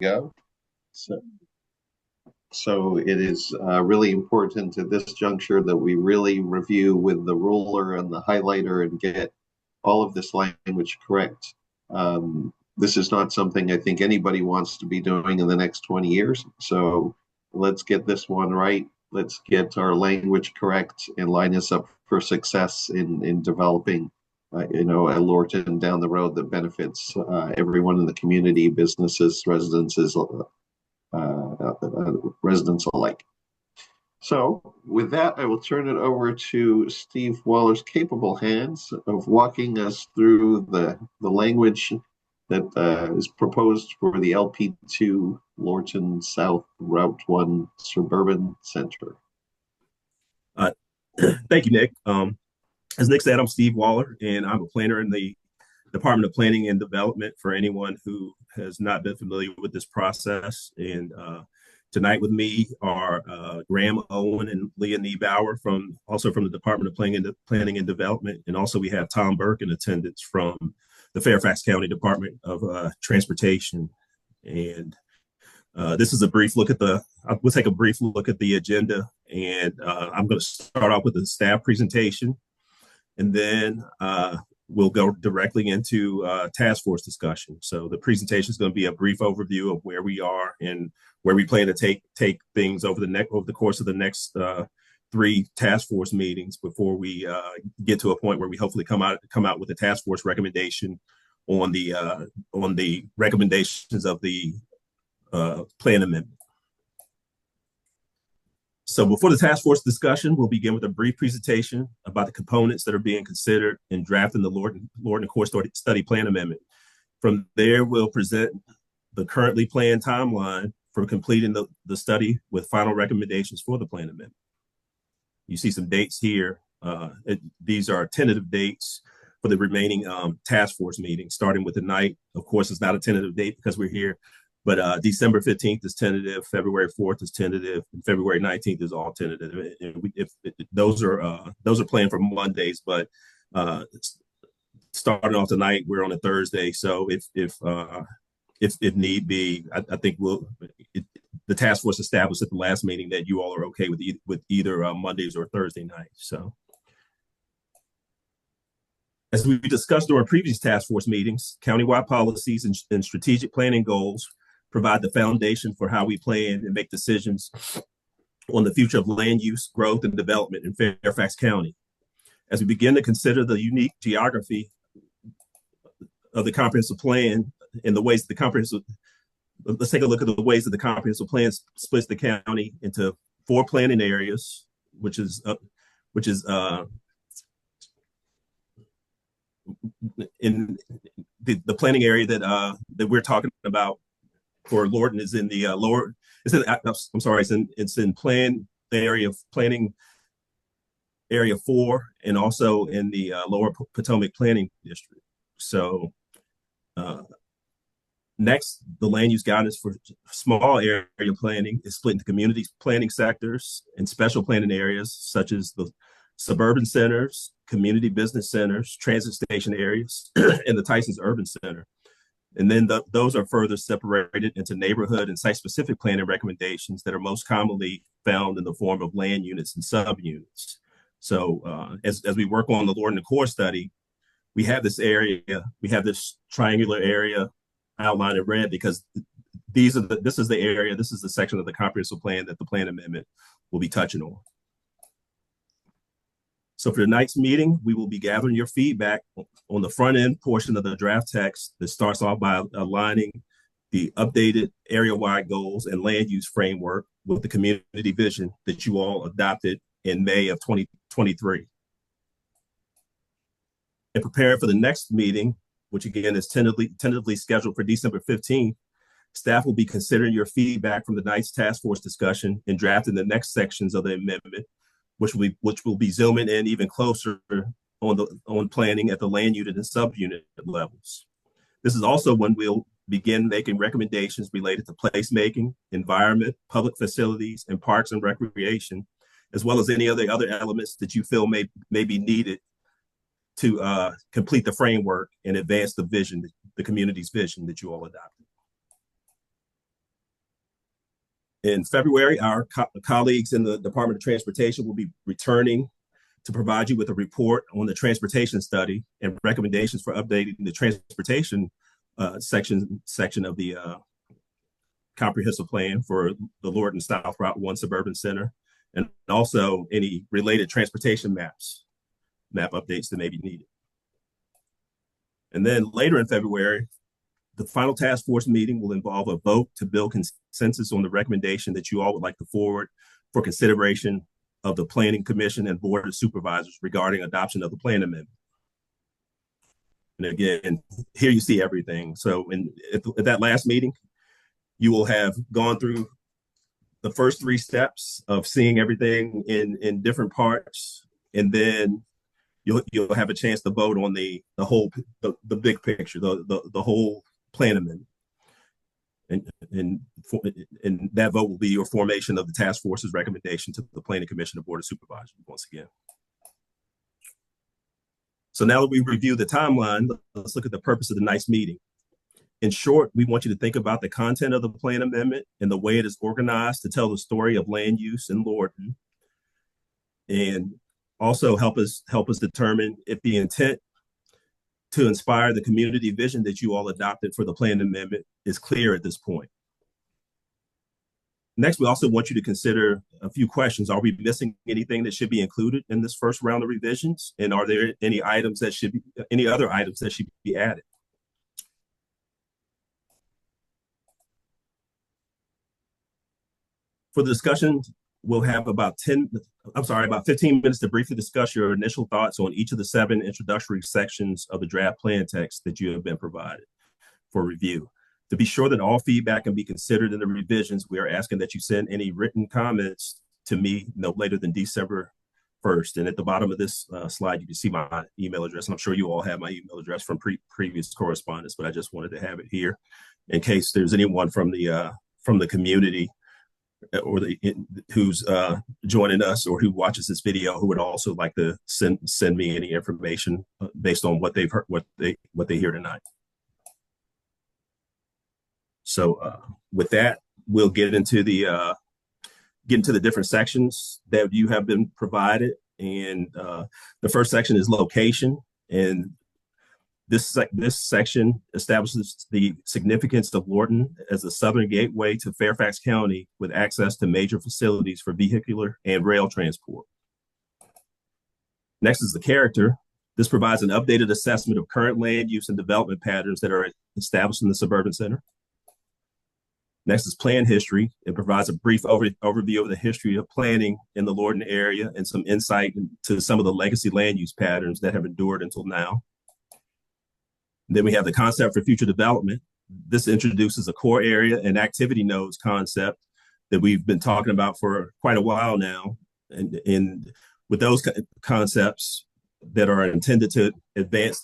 go. So, so it is really important at this juncture that we really review with the ruler and the highlighter and get all of this language correct. This is not something I think anybody wants to be doing in the next 20 years. So let's get this one right. Let's get our language correct and line us up for success in developing, a Lorton down the road that benefits everyone in the community, businesses, residents alike. So, with that, I will turn it over to Steve Waller's capable hands of walking us through the language that is proposed for the LP2 Lorton South Route 1 Suburban Center. Uh, Thank you, Nick. As Nick said, I'm Steve Waller, and I'm a planner in the Department of Planning and Development for anyone who has not been familiar with this process. And tonight with me are Graham Owen and Leah Niebauer also from the Department of Planning and Development. And also we have Tom Burke in attendance from the Fairfax County Department of Transportation. And this is a brief look at we'll take a brief look at the agenda. And I'm going to start off with the staff presentation. And then we'll go directly into task force discussion. So the presentation is going to be a brief overview of where we are and where we plan to take things over the course of the next 3 task force meetings before we get to a point where we hopefully come out with a task force recommendation on the recommendations of the plan amendment. So before the task force discussion, we'll begin with a brief presentation about the components that are being considered in drafting the Lorton Core Study Plan Amendment. From there, we'll present the currently planned timeline for completing the study with final recommendations for the plan amendment. You see some dates here. These are tentative dates for the remaining task force meetings, starting with the night. Of course, it's not a tentative date because we're here. But December 15th is tentative, February 4th is tentative, and February 19th is all tentative. And those are planned for Mondays, but starting off tonight, we're on a Thursday. So if need be, I think the task force established at the last meeting that you all are okay with either Mondays or Thursday nights. So as we discussed during previous task force meetings, countywide policies and strategic planning goals provide the foundation for how we plan and make decisions on the future of land use, growth, and development in Fairfax County. As we begin to consider the unique geography of the comprehensive plan and the ways let's take a look at the ways that the comprehensive plan splits the county into 4 planning areas, which is in the planning area that we're talking about for Lorton is in the lower. It's in planning area 4, and also in the lower Potomac planning district. So next, the land use guidance for small area planning is split into community planning sectors and special planning areas such as the suburban centers, community business centers, transit station areas, and the Tyson's Urban Center. And then those are further separated into neighborhood and site-specific planning recommendations that are most commonly found in the form of land units and subunits. So as we work on the Lorton Core Study, we have this triangular area outlined in red because this is the section of the comprehensive plan that the plan amendment will be touching on. So for tonight's meeting, we will be gathering your feedback on the front end portion of the draft text that starts off by aligning the updated area-wide goals and land use framework with the community vision that you all adopted in May of 2023. And preparing for the next meeting, which again is tentatively scheduled for December 15th, staff will be considering your feedback from the night's task force discussion and drafting the next sections of the amendment, which will be zooming in even closer on planning at the land unit and subunit levels. This is also when we'll begin making recommendations related to placemaking, environment, public facilities, and parks and recreation, as well as any other elements that you feel may be needed to complete the framework and advance the vision, the community's vision that you all adopted. In February, our colleagues in the Department of Transportation will be returning to provide you with a report on the transportation study and recommendations for updating the transportation section of the comprehensive plan for the Lorton South Route 1 Suburban Center, and also any related transportation map updates that may be needed. And then later in February, the final task force meeting will involve a vote to build consensus on the recommendation that you all would like to forward for consideration of the Planning Commission and Board of Supervisors regarding adoption of the plan amendment. And again, here you see everything. So at that last meeting, you will have gone through the first 3 steps of seeing everything in different parts, and then you'll have a chance to vote on the whole the big picture, the whole plan amendment, and that vote will be your formation of the task force's recommendation to the Planning Commission and Board of Supervisors once again. So now that we review the timeline, let's look at the purpose of the night's meeting. In short, we want you to think about the content of the plan amendment and the way it is organized to tell the story of land use in Lorton, and also help us determine if the intent to inspire the community vision that you all adopted for the plan amendment is clear at this point. Next, we also want you to consider a few questions. Are we missing anything that should be included in this first round of revisions? And are there any other items that should be added? For the discussion, we'll have about 15 minutes to briefly discuss your initial thoughts on each of the 7 introductory sections of the draft plan text that you have been provided for review. To be sure that all feedback can be considered in the revisions, we are asking that you send any written comments to me no later than December 1st. And at the bottom of this slide, you can see my email address. And I'm sure you all have my email address from previous correspondence, but I just wanted to have it here in case there's anyone from the community or who's joining us or who watches this video who would also like to send me any information based on what they've heard, what they hear tonight. So with that, we'll get into the different sections that you have been provided. And the first section is location, and this section establishes the significance of Lorton as the southern gateway to Fairfax County with access to major facilities for vehicular and rail transport. Next is the character. This provides an updated assessment of current land use and development patterns that are established in the suburban center. Next is plan history. It provides a brief overview of the history of planning in the Lorton area and some insight into some of the legacy land use patterns that have endured until now. Then we have the concept for future development. This introduces a core area and activity nodes concept that we've been talking about for quite a while now. And with those concepts that are intended to advance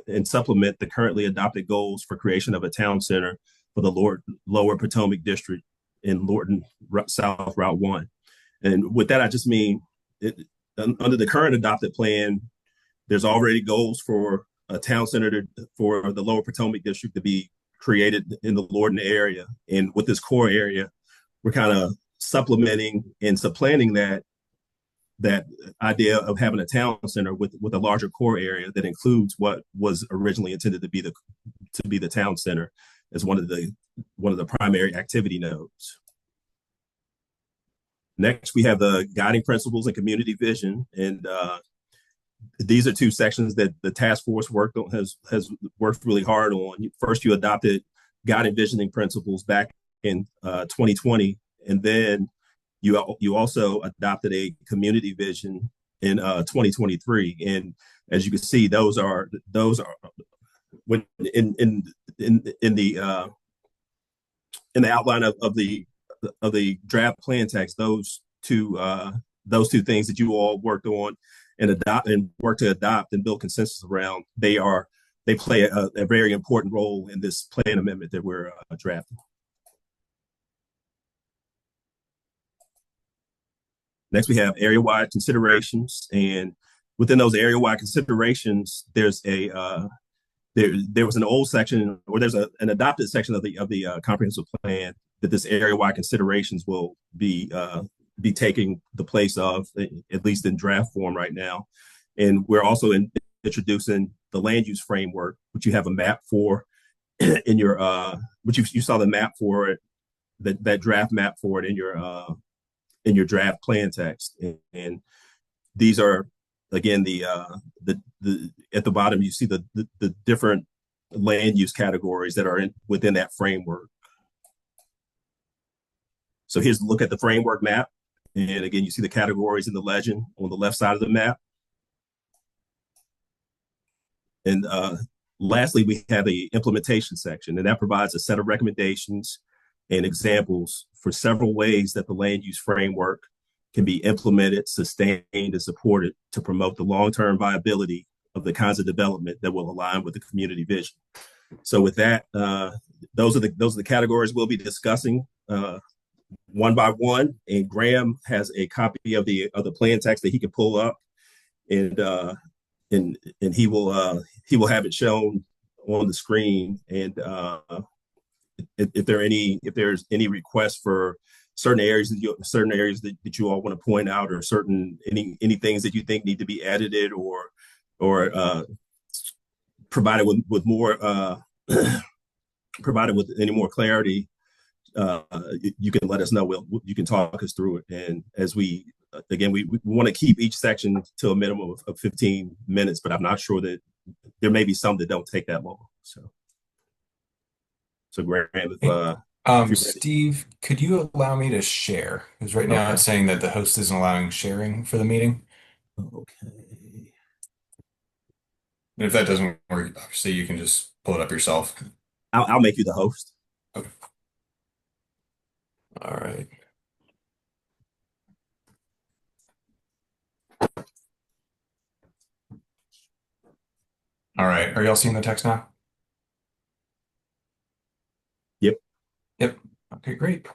and supplement the currently adopted goals for creation of a town center for the Lower Potomac District in Lorton South Route 1. And with that, I just mean under the current adopted plan, there's already goals for a town center for the Lower Potomac District to be created in the Lorton area. And with this core area, we're kind of supplementing and supplanting that idea of having a town center with a larger core area that includes what was originally intended to be the town center as one of the primary activity nodes. Next, we have the guiding principles and community vision, and these are 2 sections that the task force has worked really hard on. First, you adopted guiding visioning principles back in 2020, and then you also adopted a community vision in 2023. And as you can see, those are when in the outline of the draft plan text, those two things that you all worked on and work to adopt and build consensus around, they play a very important role in this plan amendment that we're drafting. Next, we have area-wide considerations, and within those area-wide considerations, there's there was an old section, or there's an adopted section of the comprehensive plan that this area-wide considerations will be taking the place of, at least in draft form right now. And we're also introducing the land use framework, which you have a map for in your which you saw the map for it, that draft map for it in your draft plan text. And these are, again, the at the bottom you see the different land use categories that are within that framework. So here's a look at the framework map. And again, you see the categories in the legend on the left side of the map. And lastly, we have the implementation section, and that provides a set of recommendations and examples for several ways that the land use framework can be implemented, sustained, and supported to promote the long-term viability of the kinds of development that will align with the community vision. So with that, those are the categories we'll be discussing one by one. And Graham has a copy of the plan text that he can pull up, and he will have it shown on the screen. And if there's any requests for certain areas that you all want to point out, or any things that you think need to be edited or provided with more provided with any more clarity, you can let us know. You can talk us through it. And as we want to keep each section to a minimum of 15 minutes, but I'm not sure that there may be some that don't take that long. So Graham, if Steve, could you allow me to share? Because right now it's saying that the host isn't allowing sharing for the meeting. Okay. And if that doesn't work, obviously you can just pull it up yourself. I'll make you the host. Okay. All right. All right. Are y'all seeing the text now? Yep. Yep. Okay, great.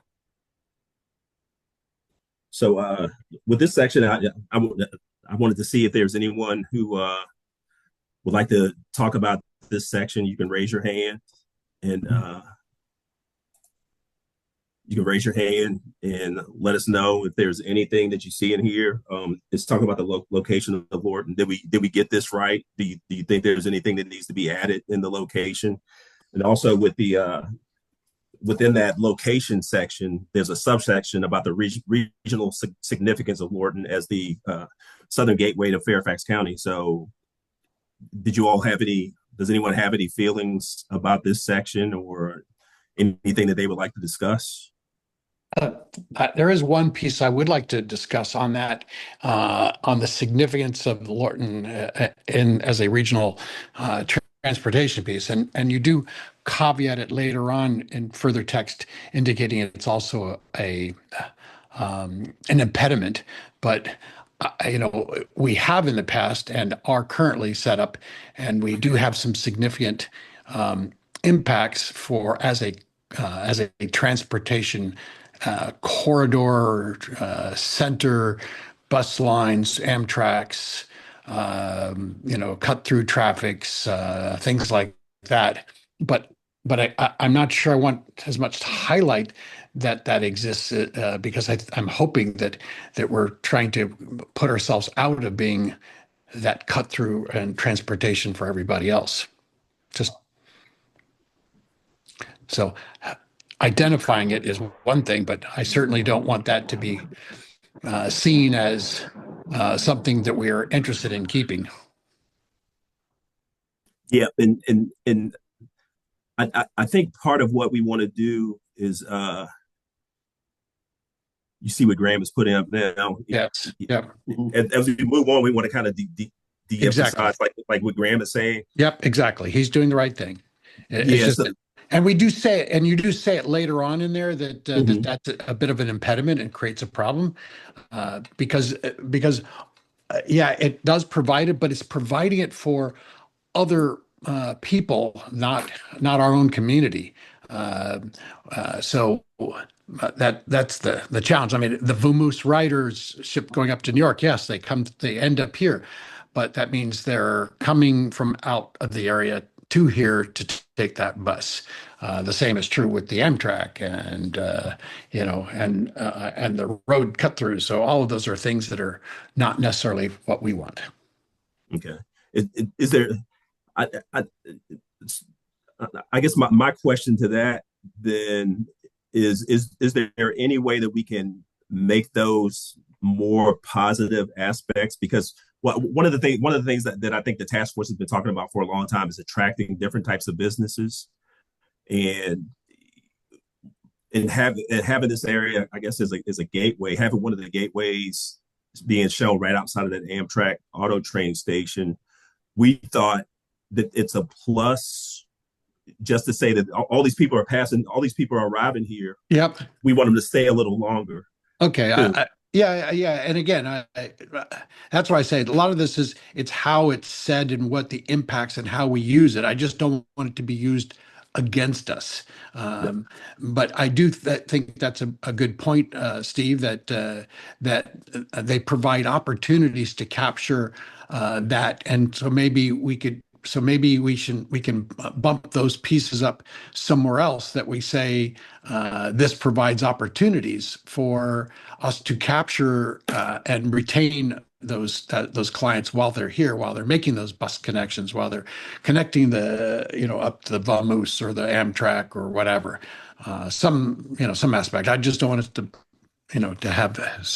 So with this section, I wanted to see if there's anyone who would like to talk about this section. You can raise your hand, and let us know if there's anything that you see in here. It's talking about the location of Lorton. Did we get this right? Do you think there's anything that needs to be added in the location? And also with the within that location section, there's a subsection about the regional significance of Lorton as the southern gateway to Fairfax County. So does anyone have any feelings about this section or anything that they would like to discuss? There is one piece I would like to discuss on that, on the significance of Lorton as a regional transportation piece, and you do caveat it later on in further text, indicating it's also an impediment. But we have in the past and are currently set up, and we do have some significant impacts as a transportation corridor, center, bus lines, Amtrak's, cut through traffics, things like that. But I'm not sure I want as much to highlight that exists because I'm hoping that we're trying to put ourselves out of being that cut through and transportation for everybody else. Just so identifying it is one thing, but I certainly don't want that to be seen as something that we are interested in keeping. Yeah, and I think part of what we want to do is you see what Graham is putting up now. Yes. Yep. As we move on, we want to kind of de-emphasize, like what Graham is saying. Yep, exactly. He's doing the right thing. And we do say it, and you do say it later on in there that that's a bit of an impediment and creates a problem because it does provide it, but it's providing it for other people, not our own community. So that's the challenge. I mean, the Vamoose Riders ship going up to New York, yes, they end up here, but that means they're coming from out of the area to here to take that bus. The same is true with the Amtrak and and the road cut throughs. So all of those are things that are not necessarily what we want. Okay. Is there? I, I, I guess my question to that then is there any way that we can make those more positive aspects? Because one of the things that I think the task force has been talking about for a long time is attracting different types of businesses, and having this area, I guess, is a gateway. Having one of the gateways being shown right outside of that Amtrak auto train station, we thought that it's a plus just to say that all these people are passing, all these people are arriving here. Yep. We want them to stay a little longer. Okay. Yeah. And again, that's why I say a lot of this it's how it's said and what the impacts and how we use it. I just don't want it to be used against us. But I do think that's a good point, Steve, that they provide opportunities to capture that. And so maybe we can bump those pieces up somewhere else that we say this provides opportunities for us to capture and retain those clients while they're here, while they're making those bus connections, while they're connecting up to the Vamoose or the Amtrak or whatever. Some aspect. I just don't want it to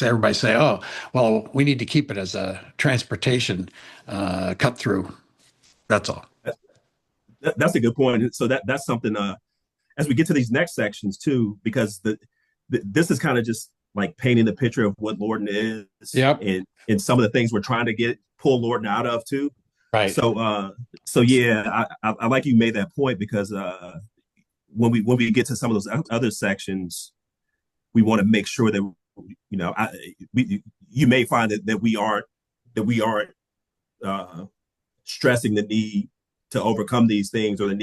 everybody say, oh, well, we need to keep it as a transportation cut through. That's all. That's a good point. So that's something as we get to these next sections too, because this is kind of just like painting the picture of what Lorton is, yep, and some of the things we're trying to pull Lorton out of too. Right. So yeah, I like you made that point, because when we get to some of those other sections, we want to make sure that you may find that we aren't stressing the need to overcome these things, or the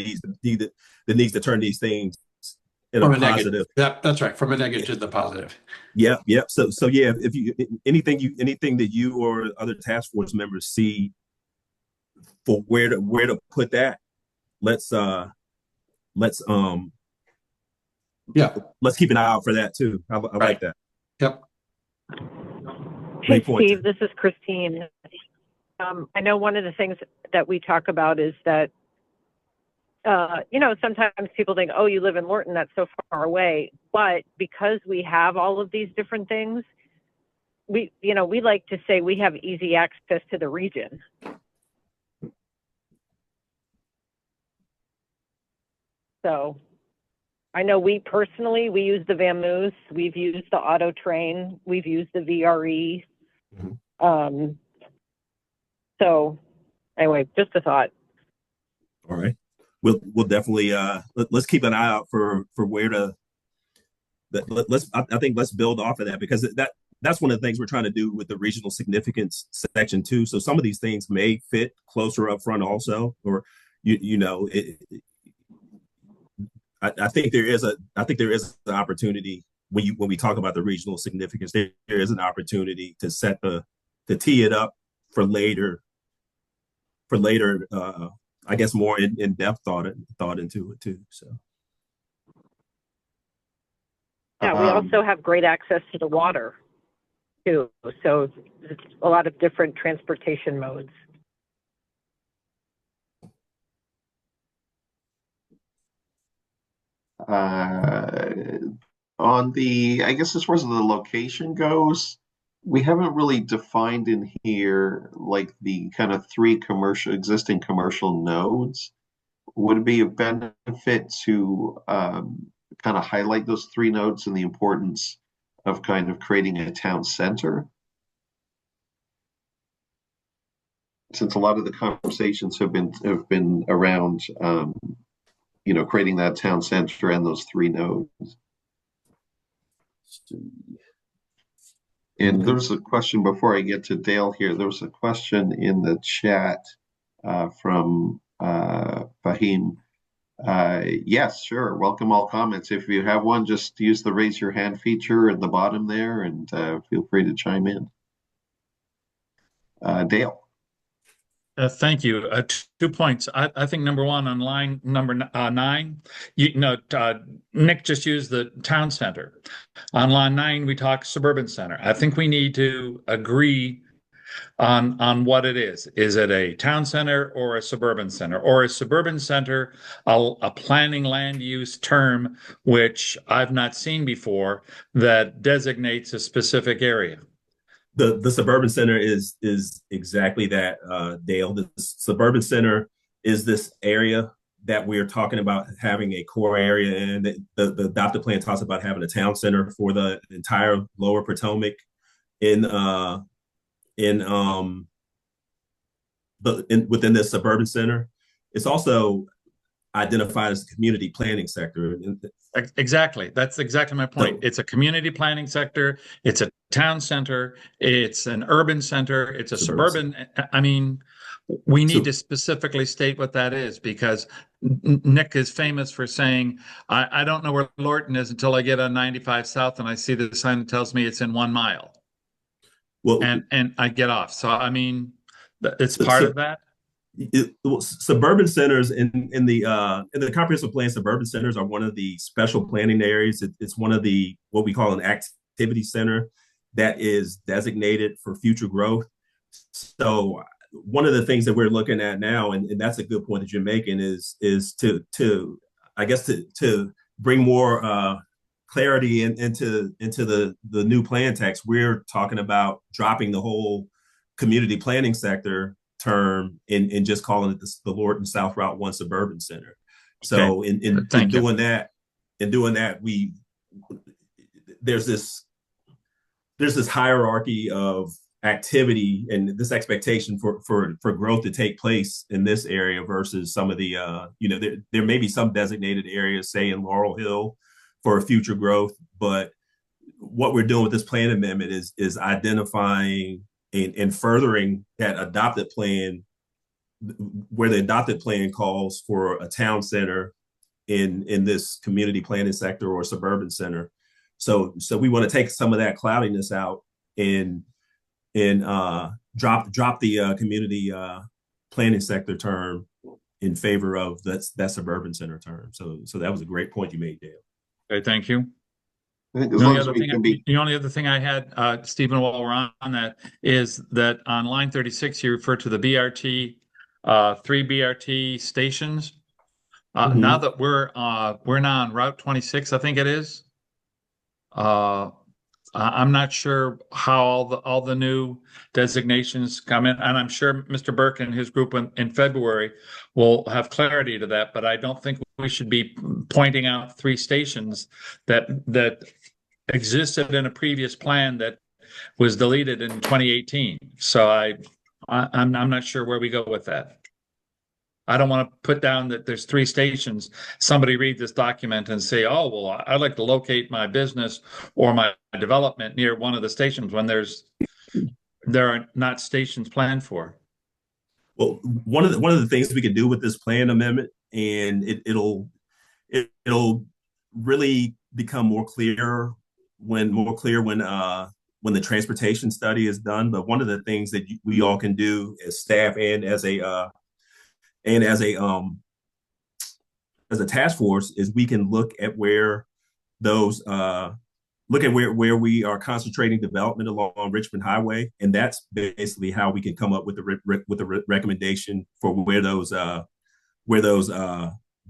needs to turn these things into a positive. Yep, that's right. From a negative to the positive. Yep. So yeah, if you anything that you or other task force members see for where to put that, let's keep an eye out for that too. I like that. Yep. Hey Steve, this is Christine. I know one of the things that we talk about is that, sometimes people think, oh, you live in Lorton, that's so far away. But because we have all of these different things, we like to say we have easy access to the region. So I know we use the Vamoose, we've used the auto train, we've used the VRE. Mm-hmm. So anyway, just a thought. All right. We'll definitely let's keep an eye out for where to I think let's build off of that, because that's one of the things we're trying to do with the regional significance section too. So some of these things may fit closer up front also, or I think there is an opportunity when we talk about the regional significance. There is an opportunity to tee it up for later, I guess, more in-depth thought into it too. So yeah, we also have great access to the water too. So it's a lot of different transportation modes. I guess as far as the location goes, we haven't really defined in here like the kind of three existing commercial nodes. Would it be a benefit to kind of highlight those three nodes and the importance of kind of creating a town center? Since a lot of the conversations have been around creating that town center and those three nodes. And there was a question before I get to Dale here. There was a question in the chat from Fahim. Yes, sure. Welcome all comments. If you have one, just use the raise your hand feature at the bottom there, and feel free to chime in. Dale. Thank you. 2 points. I think number one on line number 9, Nick just used the town center. On line 9, we talk suburban center. I think we need to agree on what it is. Is it a town center or a suburban center? Or is suburban center a planning land use term which I've not seen before that designates a specific area? The suburban center is exactly that, Dale. The suburban center is this area that we're talking about having a core area, and the adopted plan talks about having a town center for the entire Lower Potomac in within this suburban center. It's also identified as a community planning sector. Exactly. That's exactly my point. It's a community planning sector. It's a town center. It's an urban center. It's a suburban. I mean, we need to specifically state what that is, because Nick is famous for saying, I don't know where Lorton is until I get on 95 South and I see the sign that tells me it's in 1 mile. Well, and I get off. So, I mean, it's part of that. Suburban centers in the comprehensive plan, suburban centers are one of the special planning areas. It's one of the what we call an activity center that is designated for future growth. So one of the things that we're looking at now, and that's a good point that you're making, is to I guess to bring more clarity into the new plan text. We're talking about dropping the whole community planning sector term and just calling it the Lorton South Route 1 Suburban Center. So in doing that, there's this hierarchy of activity and this expectation for growth to take place in this area versus some of the there may be some designated areas, say in Laurel Hill, for future growth, but what we're doing with this plan amendment is identifying and furthering that adopted plan, where the adopted plan calls for a town center in this community planning sector or suburban center. So we want to take some of that cloudiness out and drop the community planning sector term in favor of that suburban center term. So that was a great point you made, Dale. Okay, thank you. The only other thing I had, Stephen, while we're on that, is that on line 36, you refer to the BRT, 3 BRT stations. Now that we're now on Route 26, I think it is. I'm not sure how all the new designations come in, and I'm sure Mr. Burke and his group in February will have clarity to that. But I don't think we should be pointing out 3 stations that existed in a previous plan that was deleted in 2018. So I'm not sure where we go with that. I don't want to put down that there's 3 stations. Somebody read this document and say, oh, well, I'd like to locate my business or my development near one of the stations when there are not stations planned for. Well, one of the things we could do with this plan amendment, and it'll really become more clear when the transportation study is done. But one of the things that we all can do as staff and as a task force is we can look at where where we are concentrating development along Richmond Highway, and that's basically how we can come up with the recommendation for where those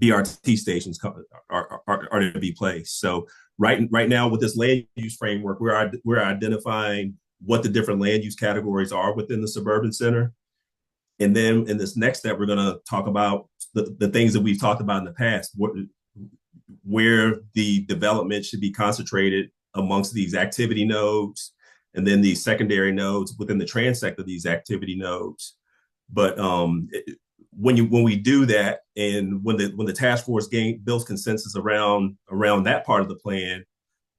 BRT stations are to be placed. So right now with this land use framework, we're identifying what the different land use categories are within the suburban center. And then in this next step, we're going to talk about the things that we've talked about in the past, where the development should be concentrated amongst these activity nodes, and then these secondary nodes within the transect of these activity nodes. But when we do that, and when the task force builds consensus around that part of the plan,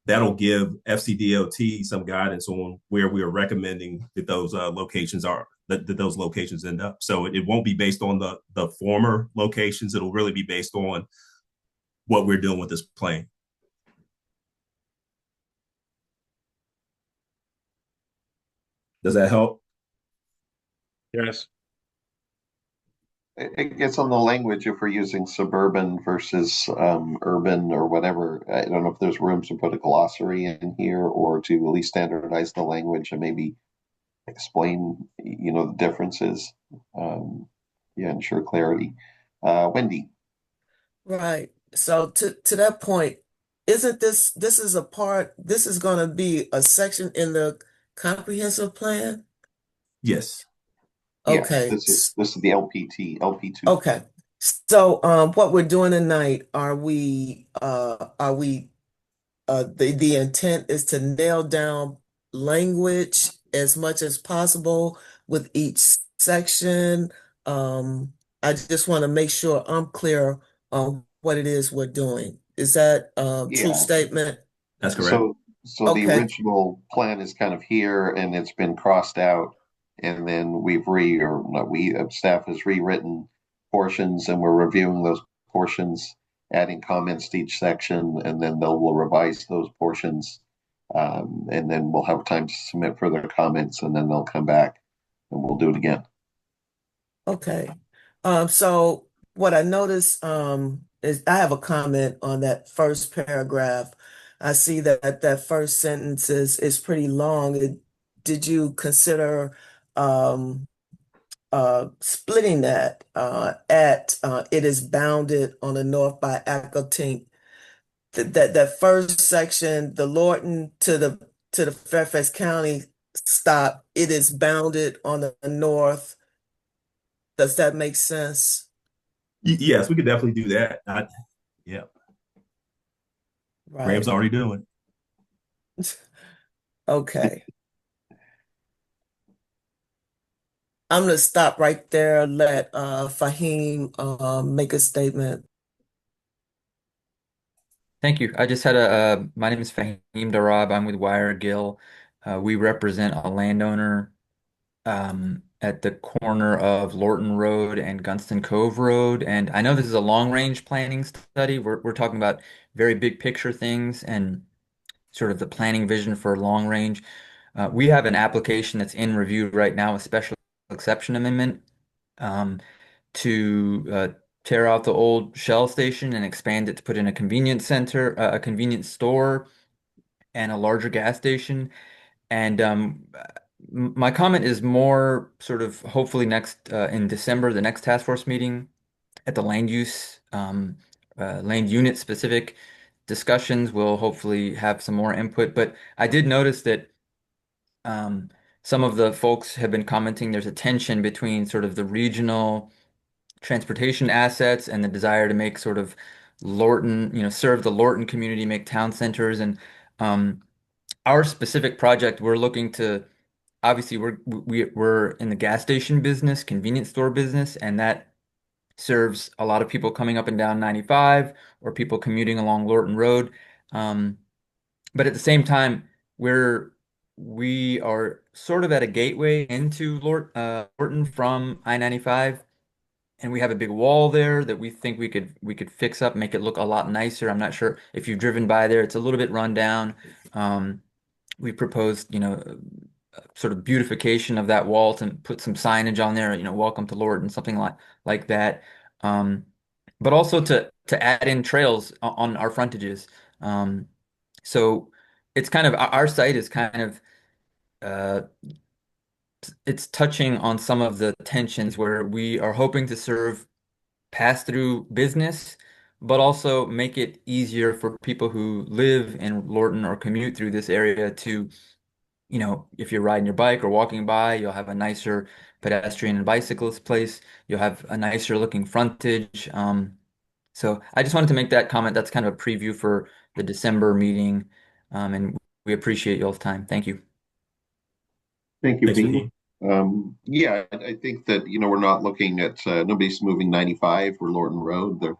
that'll give FCDOT some guidance on where we are recommending that those locations are. That those locations end up. So it won't be based on the former locations. It'll really be based on what we're doing with this plan. Does that help? Yes. It gets on the language if we're using suburban versus urban or whatever. I don't know if there's room to put a glossary in here or to at least standardize the language and maybe explain, the differences. Um, yeah, ensure clarity. Wendy. Right. So to that point, isn't this is a part, this is going to be a section in the comprehensive plan? Yes. Yeah, Okay. this is the LPT, LP2. Okay. So what we're doing tonight, the intent is to nail down language as much as possible with each section. I just want to make sure I'm clear on what it is we're doing. Is that a true Yeah. statement? That's correct. So the Okay. original plan is kind of here and it's been crossed out. And then staff has rewritten portions and we're reviewing those portions, adding comments to each section, and then we'll revise those portions. And then we'll have time to submit further comments and then they'll come back and we'll do it again. Okay. So what I noticed is I have a comment on that first paragraph. I see that that first sentence is pretty long. Did you consider splitting that at it is bounded on the north by Accotink? That first section, the Lorton to the Fairfax County stop, it is bounded on the north. Does that make sense? Yes, we could definitely do that. Yeah, Graham's Right. already doing. Okay. I'm gonna stop right there, let Fahim make a statement. Thank you. I just had my name is Fahim Darab. I'm with Wire Gill. We represent a landowner at the corner of Lorton Road and Gunston Cove Road. And I know this is a long-range planning study. We're talking about very big picture things and sort of the planning vision for long range. We have an application that's in review right now, a special exception amendment um, to tear out the old Shell station and expand it to put in a convenience center, a convenience store, and a larger gas station. And my comment is more sort of hopefully next in December, the next task force meeting at the land unit specific discussions. We'll hopefully have some more input. But I did notice that some of the folks have been commenting there's a tension between sort of the regional transportation assets and the desire to make sort of Lorton, serve the Lorton community, make town centers. And our specific project, we're looking to obviously we're in the gas station business, convenience store business, and that serves a lot of people coming up and down 95 or people commuting along Lorton Road. But at the same time, we are sort of at a gateway into Lorton from I-95, and we have a big wall there that we think we could fix up, make it look a lot nicer. I'm not sure if you've driven by there; it's a little bit run down. We proposed, sort of beautification of that wall to put some signage on there, welcome to Lorton, something like that. Um, but also to add in trails on our frontages. So it's kind of our site is kind of uh, it's touching on some of the tensions where we are hoping to serve pass-through business, but also make it easier for people who live in Lorton or commute through this area to, if you're riding your bike or walking by, you'll have a nicer pedestrian and bicyclist place. You'll have a nicer looking frontage. So I just wanted to make that comment. That's kind of a preview for the December meeting. And we appreciate y'all's time. Thank you. Thank you, Thanks, Pete. Yeah, I think that, we're not looking at, nobody's moving 95 or Lorton Road. They're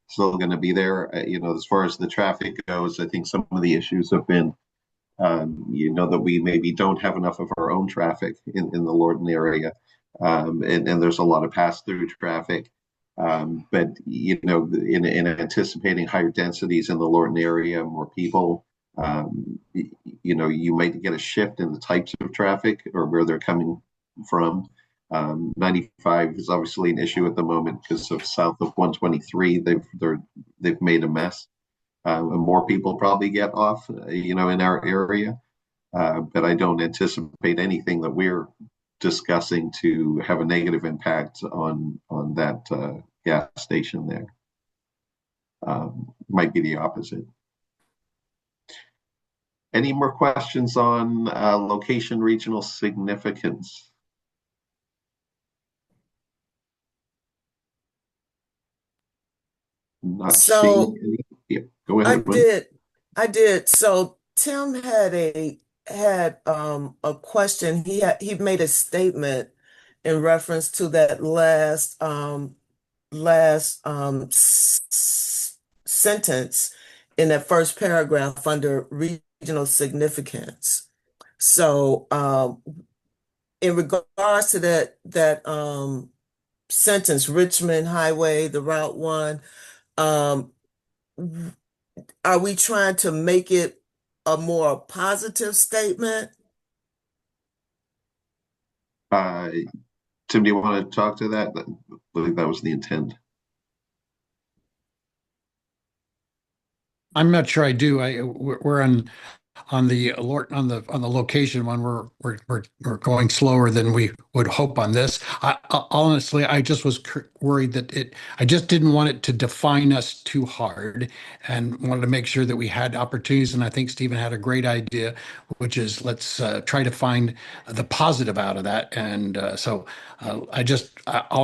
still going to be there. As far as the traffic goes, I think some of the issues have been, that we maybe don't have enough of our own traffic in the Lorton area. And there's a lot of pass-through traffic. But, in anticipating higher densities in the Lorton area, more people, you might get a shift in the types of traffic or where they're coming from. 95 is obviously an issue at the moment because of south of 123. They've made a mess, and more people probably get off, in our area. But I don't anticipate anything that we're discussing to have a negative impact on that gas station there. Might be the opposite. Any more questions on location regional significance? Not seeing any. Yeah, go ahead. I did. So Tim had a question. He made a statement in reference to that last sentence in that first paragraph under regional significance. So in regards to that sentence, Richmond Highway, the Route 1, are we trying to make it a more positive statement? Tim, do you want to talk to that? I believe that was the intent. I'm not sure I do. We're on the alert on the location when we're going slower than we would hope on this. Honestly, I just was worried that I just didn't want it to define us too hard, and wanted to make sure that we had opportunities. And I think Stephen had a great idea, which is let's try to find the positive out of that. And all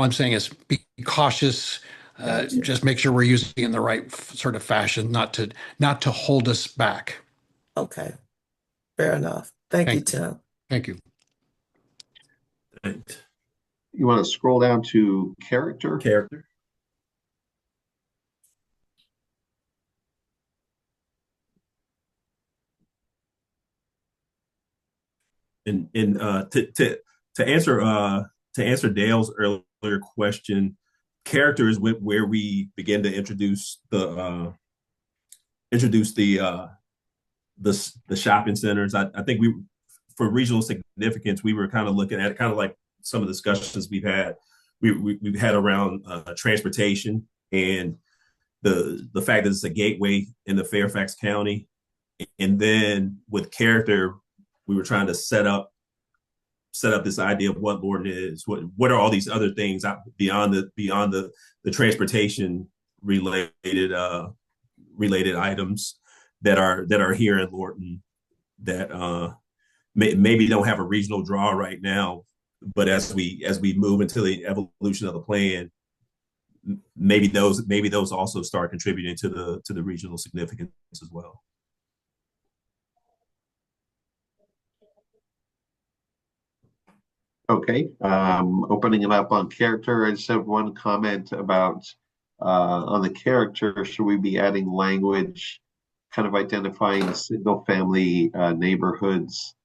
I'm saying is be cautious. Just make sure we're using it in the right sort of fashion, not to hold us back. Okay, fair enough. Thank you, Tim. Thank you. Thanks. You want to scroll down to character? Character. And to answer Dale's earlier question, character is where we begin to introduce the shopping centers. I think for regional significance, we were kind of looking at kind of like some of the discussions we've had around transportation and the fact that it's a gateway in the Fairfax County. And then with character, we were trying to set up this idea of what Lorton is. What are all these other things beyond the transportation related items that are here in Lorton that maybe don't have a regional draw right now, but as we move into the evolution of the plan, maybe those also start contributing to the regional significance as well. Okay, opening it up on character, I just have one comment about on the character. Should we be adding language kind of identifying single family neighborhoods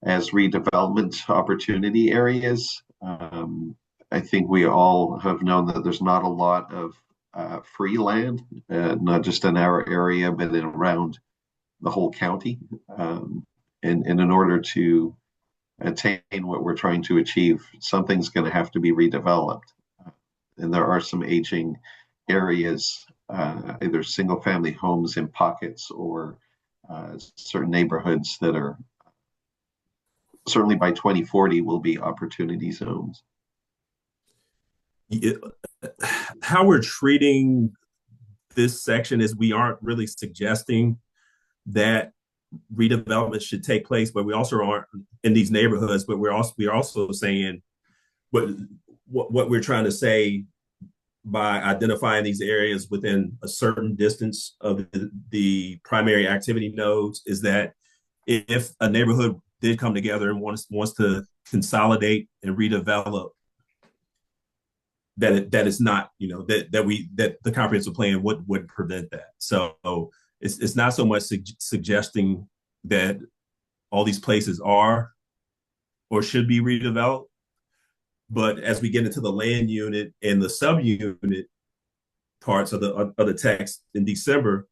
as redevelopment opportunity areas? I think we all have known that there's not a lot of free land, not just in our area, but around the whole county. And in order to attain what we're trying to achieve, something's going to have to be redeveloped. And there are some aging areas, either single family homes in pockets or certain neighborhoods that are certainly by 2040 will be opportunity zones. How we're treating this section is we aren't really suggesting that redevelopment should take place, but we also aren't in these neighborhoods, but we're also saying what we're trying to say by identifying these areas within a certain distance of the primary activity nodes is that if a neighborhood did come together and wants to consolidate and redevelop, that it's not, that the comprehensive plan would prevent that. So it's not so much suggesting that all these places are or should be redeveloped, but as we get into the land unit and the subunit parts of the text in December,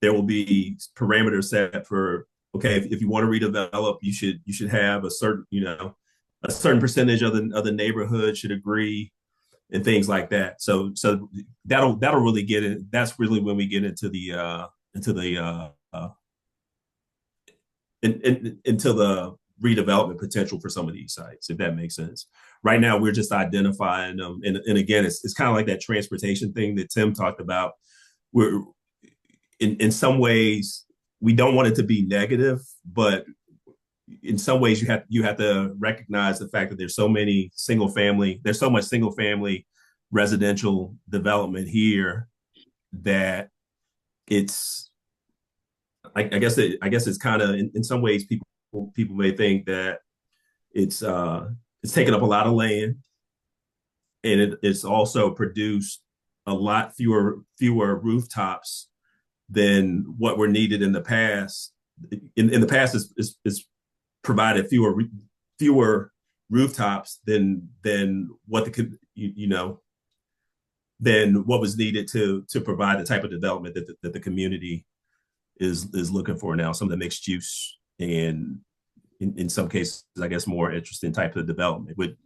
there will be parameters set for, okay, if you want to redevelop, you should have a certain, a certain percentage of the neighborhood should agree and things like that. So that'll really get it. That's really when we get into the into the redevelopment potential for some of these sites, if that makes sense. Right now, we're just identifying them, and again, it's kind of like that transportation thing that Tim talked about. We're in some ways we don't want it to be negative, but in some ways you have to recognize the fact that there's so much single family residential development here that it's I guess it's kind of in some ways people may think that it's taken up a lot of land, and it's also produced a lot fewer rooftops than what were needed in the past. In the past, it's provided fewer rooftops than what than what was needed to provide the type of development that the community is looking for now. Some of the mixed use and in some cases, I guess, more interesting type of development. With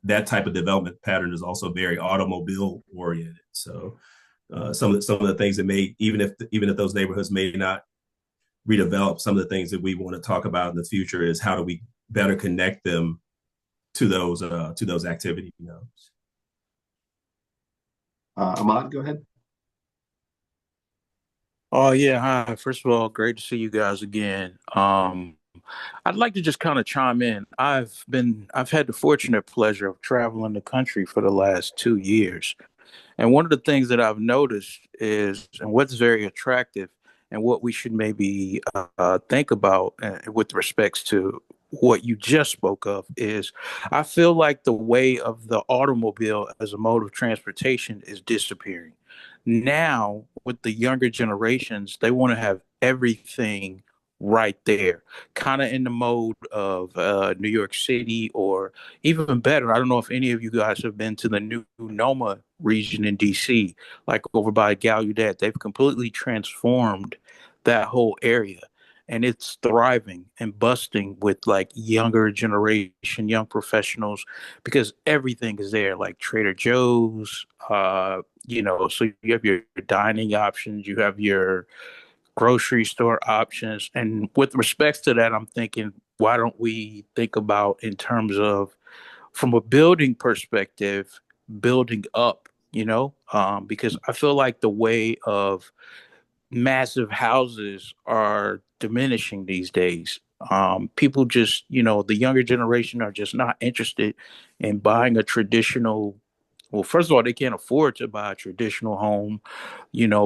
that type of development pattern is also very automobile oriented. So some of the things that may even if those neighborhoods may not redevelop, some of the things that we want to talk about in the future is how do we better connect them to those activity nodes. Ahmad, go ahead. Oh yeah, hi. First of all, great to see you guys again. I'd like to just kind of chime in. I've had the fortunate pleasure of traveling the country for the last 2 years. And one of the things that I've noticed is, and what's very attractive, and what we should maybe think about with respects to what you just spoke of, is I feel like the way of the automobile as a mode of transportation is disappearing. Now, with the younger generations, they want to have everything right there, kind of in the mode of New York City, or even better. I don't know if any of you guys have been to the new Noma region in DC, like over by Gallaudet. They've completely transformed that whole area. And it's thriving and busting with like younger generation, young professionals, because everything is there, like Trader Joe's, so you have your dining options, you have your grocery store options. And with respects to that, I'm thinking, why don't we think about in terms of, from a building perspective, building up, because I feel like the way of massive houses are diminishing these days. People just, the younger generation are just not interested in buying a traditional. Well, first of all, they can't afford to buy a traditional home,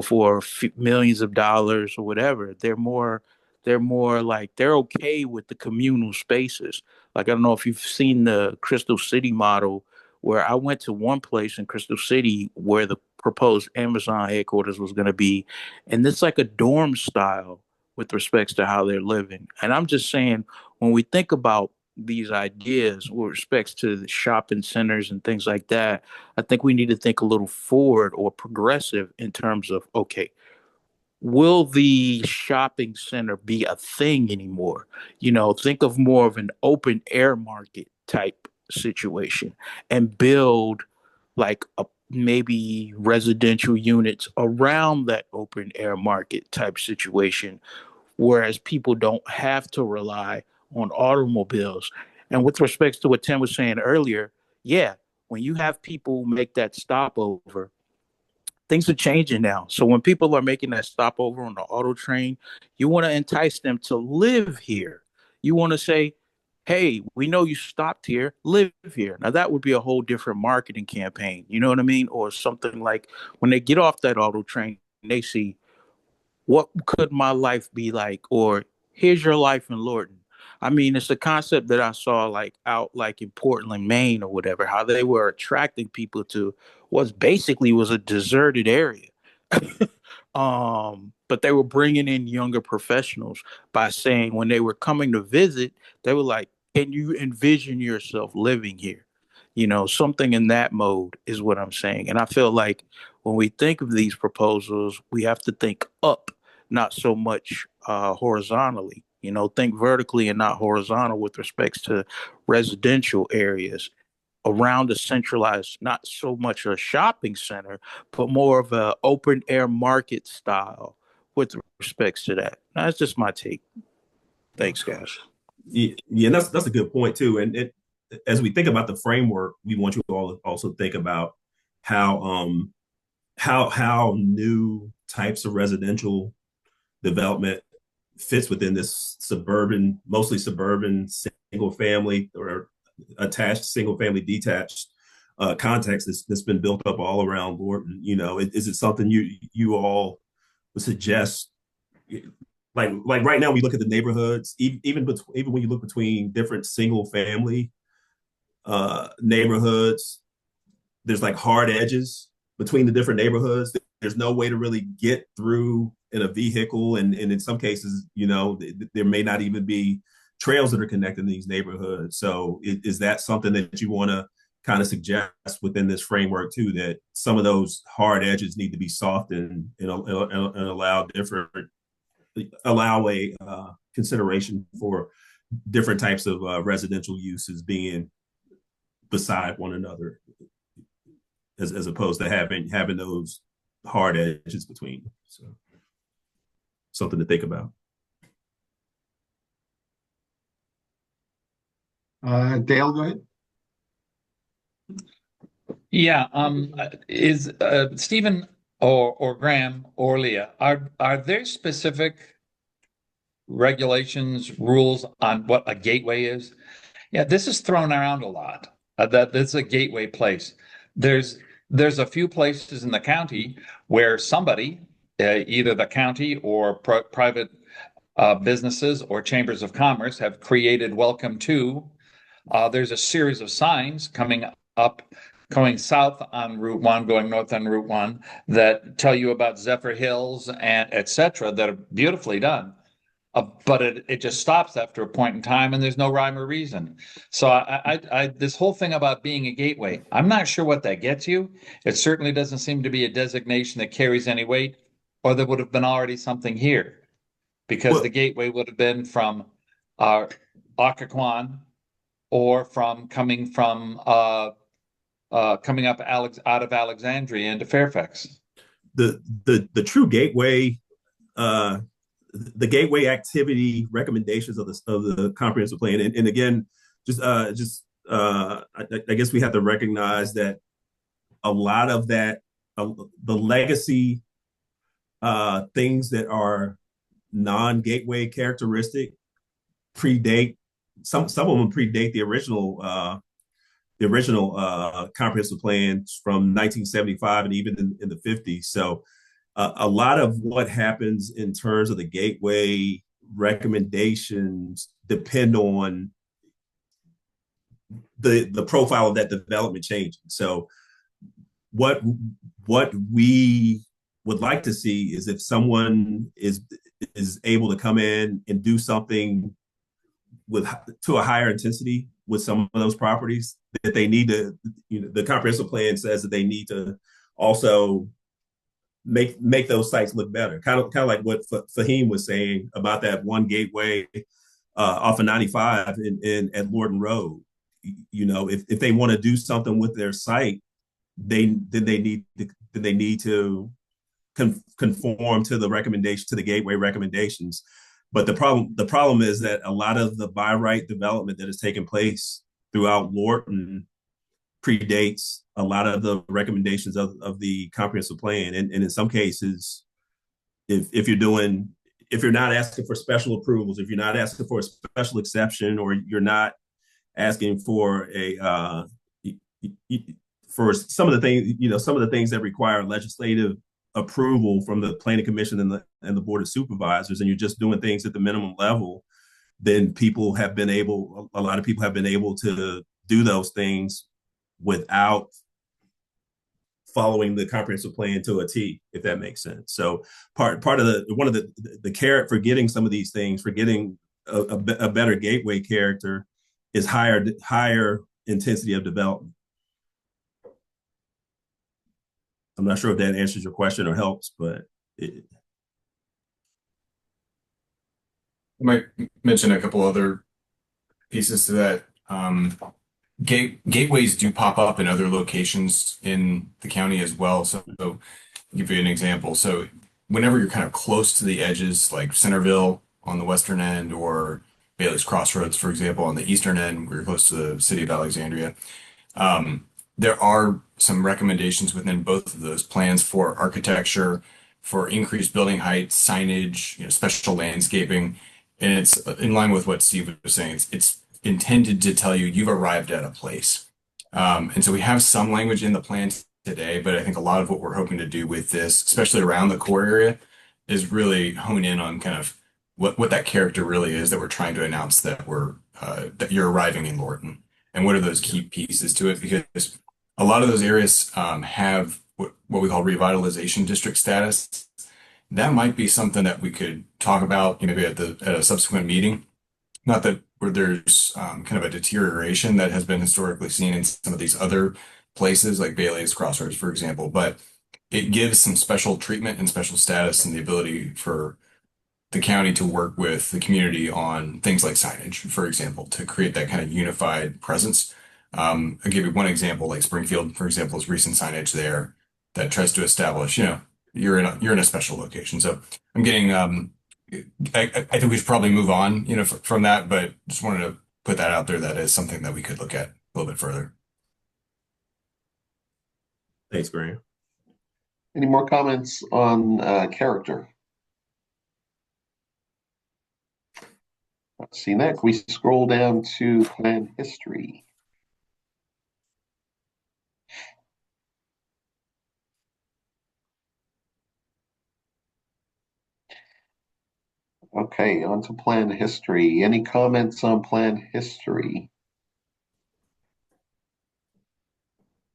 for millions of dollars or whatever. They're more like they're okay with the communal spaces. Like, I don't know if you've seen the Crystal City model, where I went to one place in Crystal City where the proposed Amazon headquarters was going to be, and it's like a dorm style with respects to how they're living. And I'm just saying, when we think about these ideas with respects to the shopping centers and things like that, I think we need to think a little forward or progressive in terms of, okay, will the shopping center be a thing anymore? Think of more of an open air market type situation and build like maybe residential units around that open air market type situation, whereas people don't have to rely on automobiles. And with respects to what Tim was saying earlier, yeah, when you have people make that stopover, things are changing now. So when people are making that stopover on the auto train, you want to entice them to live here. You want to say, hey, we know you stopped here, live here. Now that would be a whole different marketing campaign. You know what I mean? Or something like when they get off that auto train, they see, what could my life be like? Or here's your life in Lorton. I mean, it's a concept that I saw like out like in Portland, Maine or whatever, how they were attracting people to what basically was a deserted area. But they were bringing in younger professionals by saying when they were coming to visit, they were like, can you envision yourself living here? Something in that mode is what I'm saying. And I feel like when we think of these proposals, we have to think up, not so much horizontally. think vertically and not horizontal with respects to residential areas around a centralized, not so much a shopping center, but more of a open air market style with respects to that. That's just my take. Thanks, guys. Yeah, that's a good point too. And as we think about the framework, we want you all to also think about how new types of residential development fits within this mostly suburban single family or attached single family detached context that's been built up all around Lorton. Is it something you all would suggest? Like right now, we look at the neighborhoods, even when you look between different single family neighborhoods, there's like hard edges between the different neighborhoods. There's no way to really get through in a vehicle, and in some cases, there may not even be trails that are connecting these neighborhoods. So is that something that you want to kind of suggest within this framework too, that some of those hard edges need to be softened and allow a consideration for different types of residential uses being beside one another, as opposed to having those hard edges between them. So something to think about. Dale, go ahead. Yeah, is Stephen or Graham or Leah, are there specific regulations, rules on what a gateway is? Yeah, this is thrown around a lot. That it's a gateway place. There's a few places in the county where somebody, either the county or private businesses or chambers of commerce, have created welcome to. There's a series of signs coming south on Route 1, going north on Route 1, that tell you about Zephyr Hills and etc. that are beautifully done. But it just stops after a point in time, and there's no rhyme or reason. So I this whole thing about being a gateway, I'm not sure what that gets you. It certainly doesn't seem to be a designation that carries any weight, or there would have been already something here, because the gateway would have been from Occoquan, or coming up out of Alexandria into Fairfax. The true gateway. The gateway activity recommendations of the comprehensive plan, and again, I guess we have to recognize that a lot of that, the legacy things that are non-gateway characteristic predate some of them predate the original comprehensive plans from 1975 and even in the 50s. So a lot of what happens in terms of the gateway recommendations depend on the profile of that development changing. So what we would like to see is if someone is able to come in and do something to a higher intensity with some of those properties, that they need to, the comprehensive plan says that they need to also make those sites look better. Kind of like what Fahim was saying about that one gateway off of 95 at Lorton Road. If they want to do something with their site, they need to conform to the gateway recommendations. But the problem is that a lot of the by right development that has taken place throughout Lorton predates a lot of the recommendations of the comprehensive plan. And in some cases, if you're not asking for special approvals, if you're not asking for a special exception, or you're not asking for for some of the things that require legislative approval from the planning commission and the board of supervisors, and you're just doing things at the minimum level, then a lot of people have been able to do those things without following the comprehensive plan to a T, if that makes sense. So one of the carrot for getting some of these things, for getting a better gateway character, is higher intensity of development. I'm not sure if that answers your question or helps, but might mention a couple other pieces to that. Gateways do pop up in other locations in the county as well. So, I'll give you an example. So whenever you're kind of close to the edges, like Centerville on the western end, or Bailey's Crossroads, for example, on the eastern end, where you're close to the city of Alexandria, there are some recommendations within both of those plans for architecture, for increased building heights, signage, special landscaping, and it's in line with what Steve was saying. It's intended to tell you you've arrived at a place. And so we have some language in the plan today, but I think a lot of what we're hoping to do with this, especially around the core area, is really hone in on kind of what that character really is that we're trying to announce that that you're arriving in Lorton, and what are those key pieces to it, because a lot of those areas have what we call revitalization district status. That might be something that we could talk about, maybe at a subsequent meeting. Not that where there's kind of a deterioration that has been historically seen in some of these other places, like Bailey's Crossroads, for example, but it gives some special treatment and special status and the ability for the county to work with the community on things like signage, for example, to create that kind of unified presence. I'll give you one example, like Springfield, for example, is recent signage there that tries to establish, you're in a special location. So I'm getting, I think we should probably move on, from that, but just wanted to put that out there. That is something that we could look at a little bit further. Thanks, Graham. Any more comments on character? Let's see, next we scroll down to plan history. Okay, on to plan history. Any comments on plan history?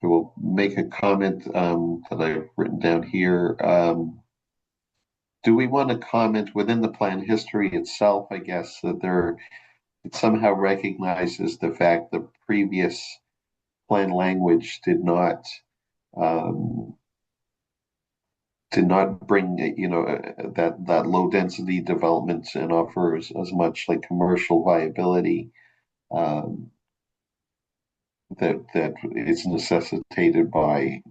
I will make a comment that I've written down here. Do we want to comment within the plan history itself, I guess, that it somehow recognizes the fact the previous plan language did not bring that low density development and offers as much like commercial viability that is necessitated by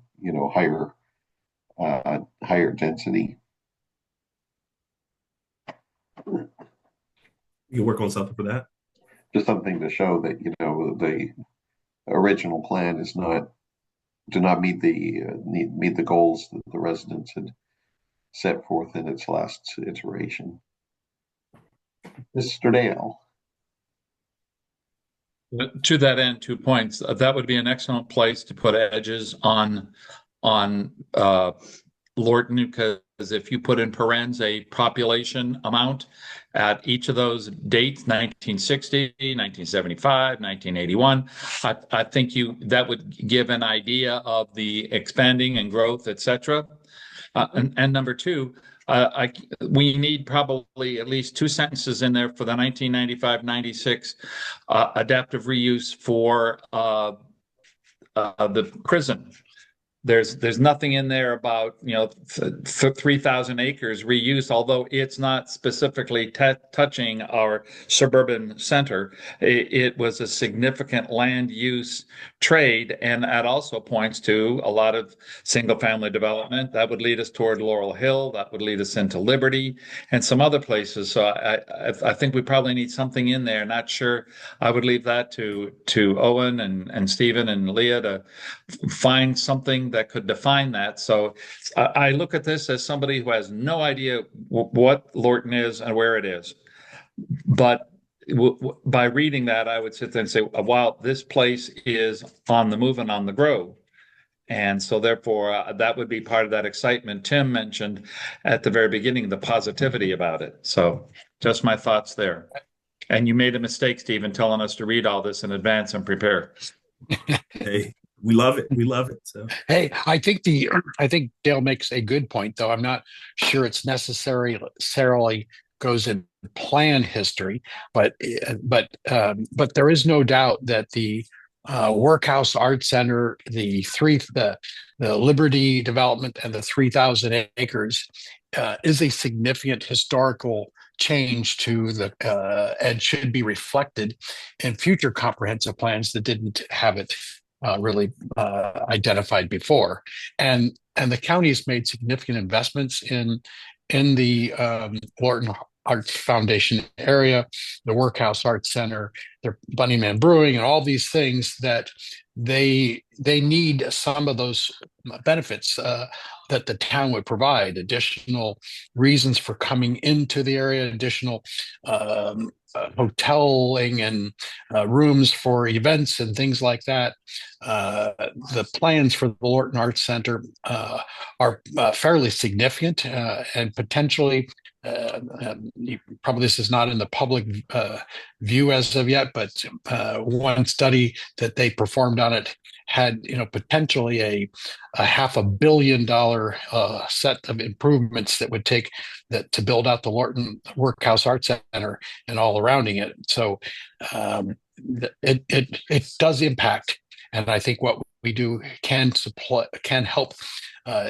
higher density. You work on something for that? Just something to show that the original plan do not meet the goals that the residents had set forth in its last iteration. Mr. Dale. To that end, 2 points. That would be an excellent place to put edges on Lorton, because if you put in parens a population amount at each of those dates, 1960, 1975, 1981, I think that would give an idea of the expanding and growth, etc. And number two, we need probably at least 2 sentences in there for the 1995-96 adaptive reuse for the prison. There's nothing in there about 3,000 acres reused, although it's not specifically touching our suburban center. It was a significant land use trade, and that also points to a lot of single family development that would lead us toward Laurel Hill, that would lead us into Liberty and some other places. So I think we probably need something in there. Not sure. I would leave that to Owen and Stephen and Leah to find something that could define that. So I look at this as somebody who has no idea what Lorton is and where it is. But by reading that, I would sit there and say, wow, this place is on the move and on the grow. And so therefore, that would be part of that excitement Tim mentioned at the very beginning, the positivity about it. So just my thoughts there. And you made a mistake, Stephen, telling us to read all this in advance and prepare. Hey, we love it. We love it. So Hey, I think Dale makes a good point, though. I'm not sure it's necessarily goes in plan history, but there is no doubt that the Workhouse Art Center, the Liberty development, and the 3,000 acres is a significant historical change to the and should be reflected in future comprehensive plans that didn't have it really identified before. And the county's made significant investments in the Lorton Arts Foundation area, the Workhouse Arts Center, the Bunnyman Brewing, and all these things that they need some of those benefits that the town would provide, additional reasons for coming into the area, additional hoteling and rooms for events and things like that. The plans for the Lorton Arts Center are fairly significant and potentially probably this is not in the public view as of yet, but one study that they performed on it had potentially a $500 million set of improvements that would take that to build out the Lorton Workhouse Arts Center and all surrounding it. So it does impact, and I think what we do can help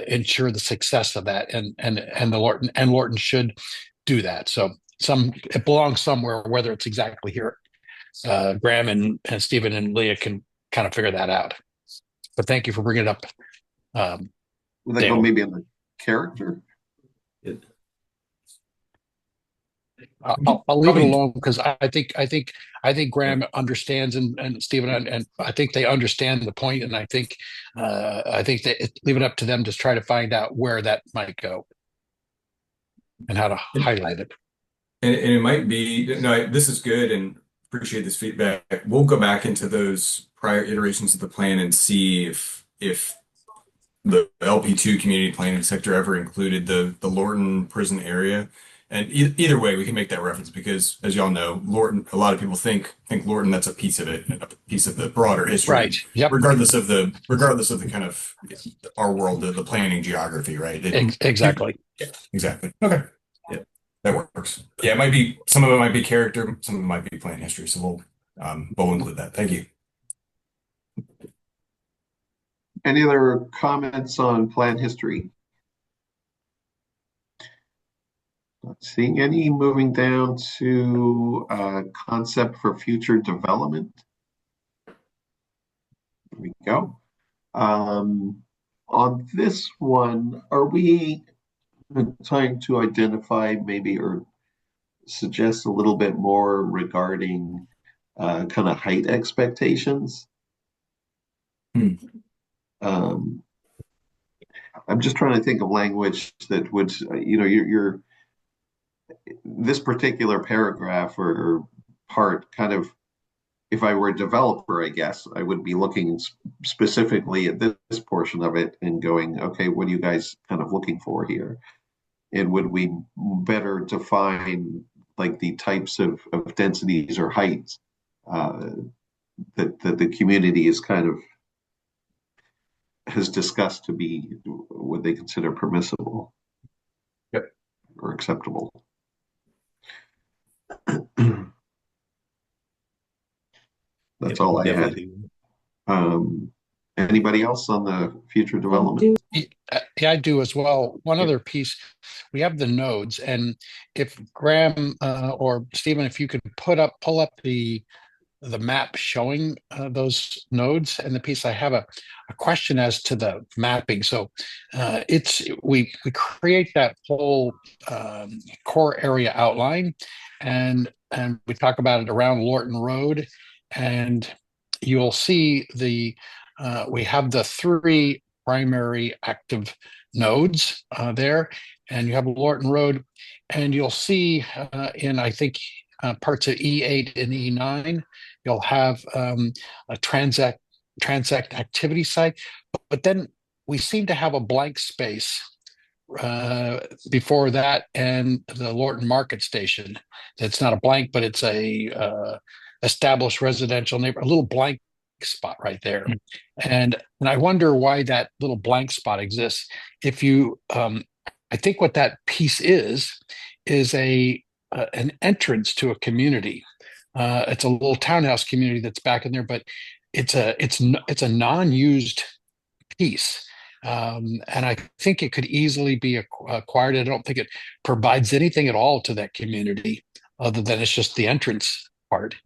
ensure the success of that, and Lorton should do that. So it belongs somewhere, whether it's exactly here. Graham and Stephen and Leah can kind of figure that out. But thank you for bringing it up. Would that go maybe in the character? I'll leave it alone because I think Graham understands and Stephen and I think they understand the point, and I think that leave it up to them to try to find out where that might go and how to highlight it. And it might be, no, this is good and appreciate this feedback. We'll go back into those prior iterations of the plan and see if the LP2 community planning sector ever included the Lorton prison area. And either way, we can make that reference because, as y'all know, Lorton, a lot of people think Lorton, that's a piece of it, a piece of the broader history. Right. Yep. Regardless of the kind of our world, the planning geography, right? Exactly. Yeah, exactly. Okay. Yeah, that works. Yeah, it might be, some of it might be character, some of it might be plan history. So we'll include that. Thank you. Any other comments on plan history? Not seeing any. Moving down to concept for future development. There we go. On this one, are we trying to identify maybe or suggest a little bit more regarding kind of height expectations? I'm just trying to think of language that would, you're this particular paragraph or part kind of, if I were a developer, I guess I would be looking specifically at this portion of it and going, okay, what are you guys kind of looking for here? And would we better define like the types of densities or heights that the community is kind of has discussed to be what they consider permissible? Yep. Or acceptable? That's all I had. Anybody else on the future development? Yeah, I do as well. One other piece, we have the nodes, and if Graham or Stephen, if you could pull up the map showing those nodes and the piece, I have a question as to the mapping. So we create that whole core area outline, and we talk about it around Lorton Road, and you'll see we have the 3 primary active nodes there, and you have Lorton Road, and you'll see in I think parts of E8 and E9, you'll have a transact activity site, but then we seem to have a blank space before that and the Lorton Market Station. It's not a blank, but it's a established residential neighborhood, a little blank spot right there. And I wonder why that little blank spot exists. If you, I think what that piece is an entrance to a community. It's a little townhouse community that's back in there, but it's a non-used piece. And I think it could easily be acquired. I don't think it provides anything at all to that community other than it's just the entrance part.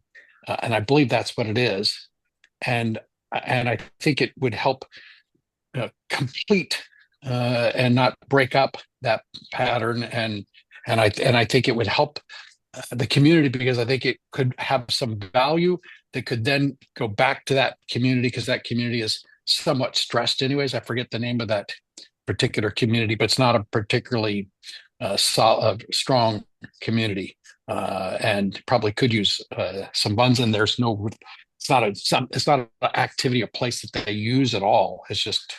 And I believe that's what it is. And I think it would help complete and not break up that pattern. And I think it would help the community because I think it could have some value that could then go back to that community because that community is somewhat stressed anyways. I forget the name of that particular community, but it's not a particularly strong community and probably could use some funds. And there's no, it's not an activity, a place that they use at all. It's just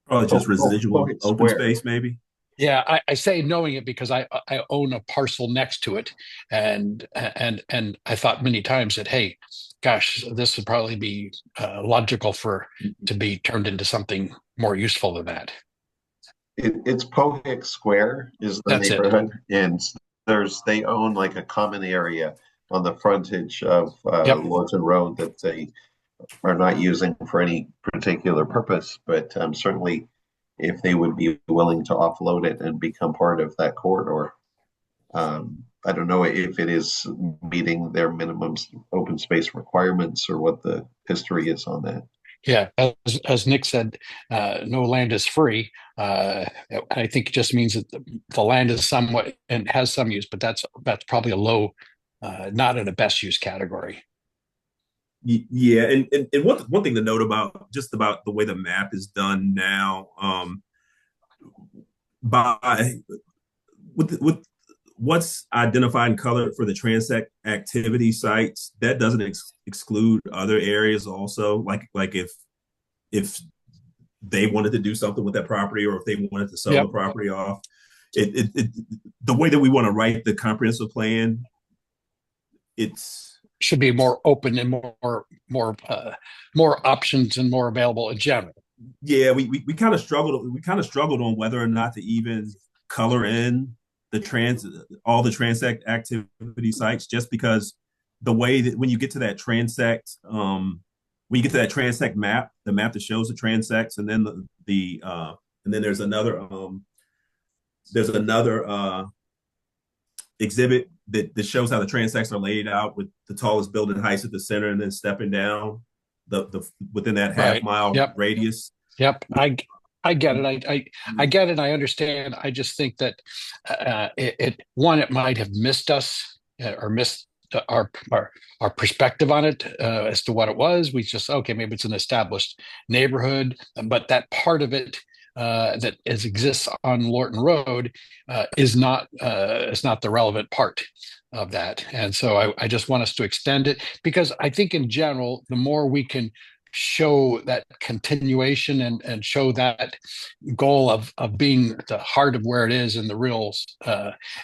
probably just residual open Square. space, maybe. Yeah, I say knowing it because I own a parcel next to it, and I thought many times that hey, gosh, this would probably be logical to be turned into something more useful than that. It's Pohick Square is the That's it. neighborhood, and they own like a common area on the frontage of Yep. Lorton Road that they are not using for any particular purpose, but certainly if they would be willing to offload it and become part of that corridor. I don't know if it is meeting their minimum open space requirements or what the history is on that. Yeah, as Nick said, no land is free. I think it just means that the land is somewhat and has some use, but that's probably a low, not in a best use category. Yeah, and one thing to note about the way the map is done now, by with what's identified in color for the transect activity sites, that doesn't exclude other areas also. Like if they wanted to do something with that property, or if they wanted to sell the property off, the way that we want to write the comprehensive plan, it's should be more open and more options and more available in general. Yeah, we kind of struggled. We kind of struggled on whether or not to even color in all the transect activity sites, just because the way that when you get to that transect, when you get to that transect map, the map that shows the transects, and then and then there's another exhibit that shows how the transects are laid out with the tallest building heights at the center and then stepping down the within that half mile radius. Yep. I get it. I get it. I understand. I just think that it might have missed us or missed our perspective on it as to what it was. We just, okay, maybe it's an established neighborhood, but that part of it that exists on Lorton Road is not the relevant part of that. And so I just want us to extend it because I think in general, the more we can show that continuation and show that goal of being the heart of where it is and the real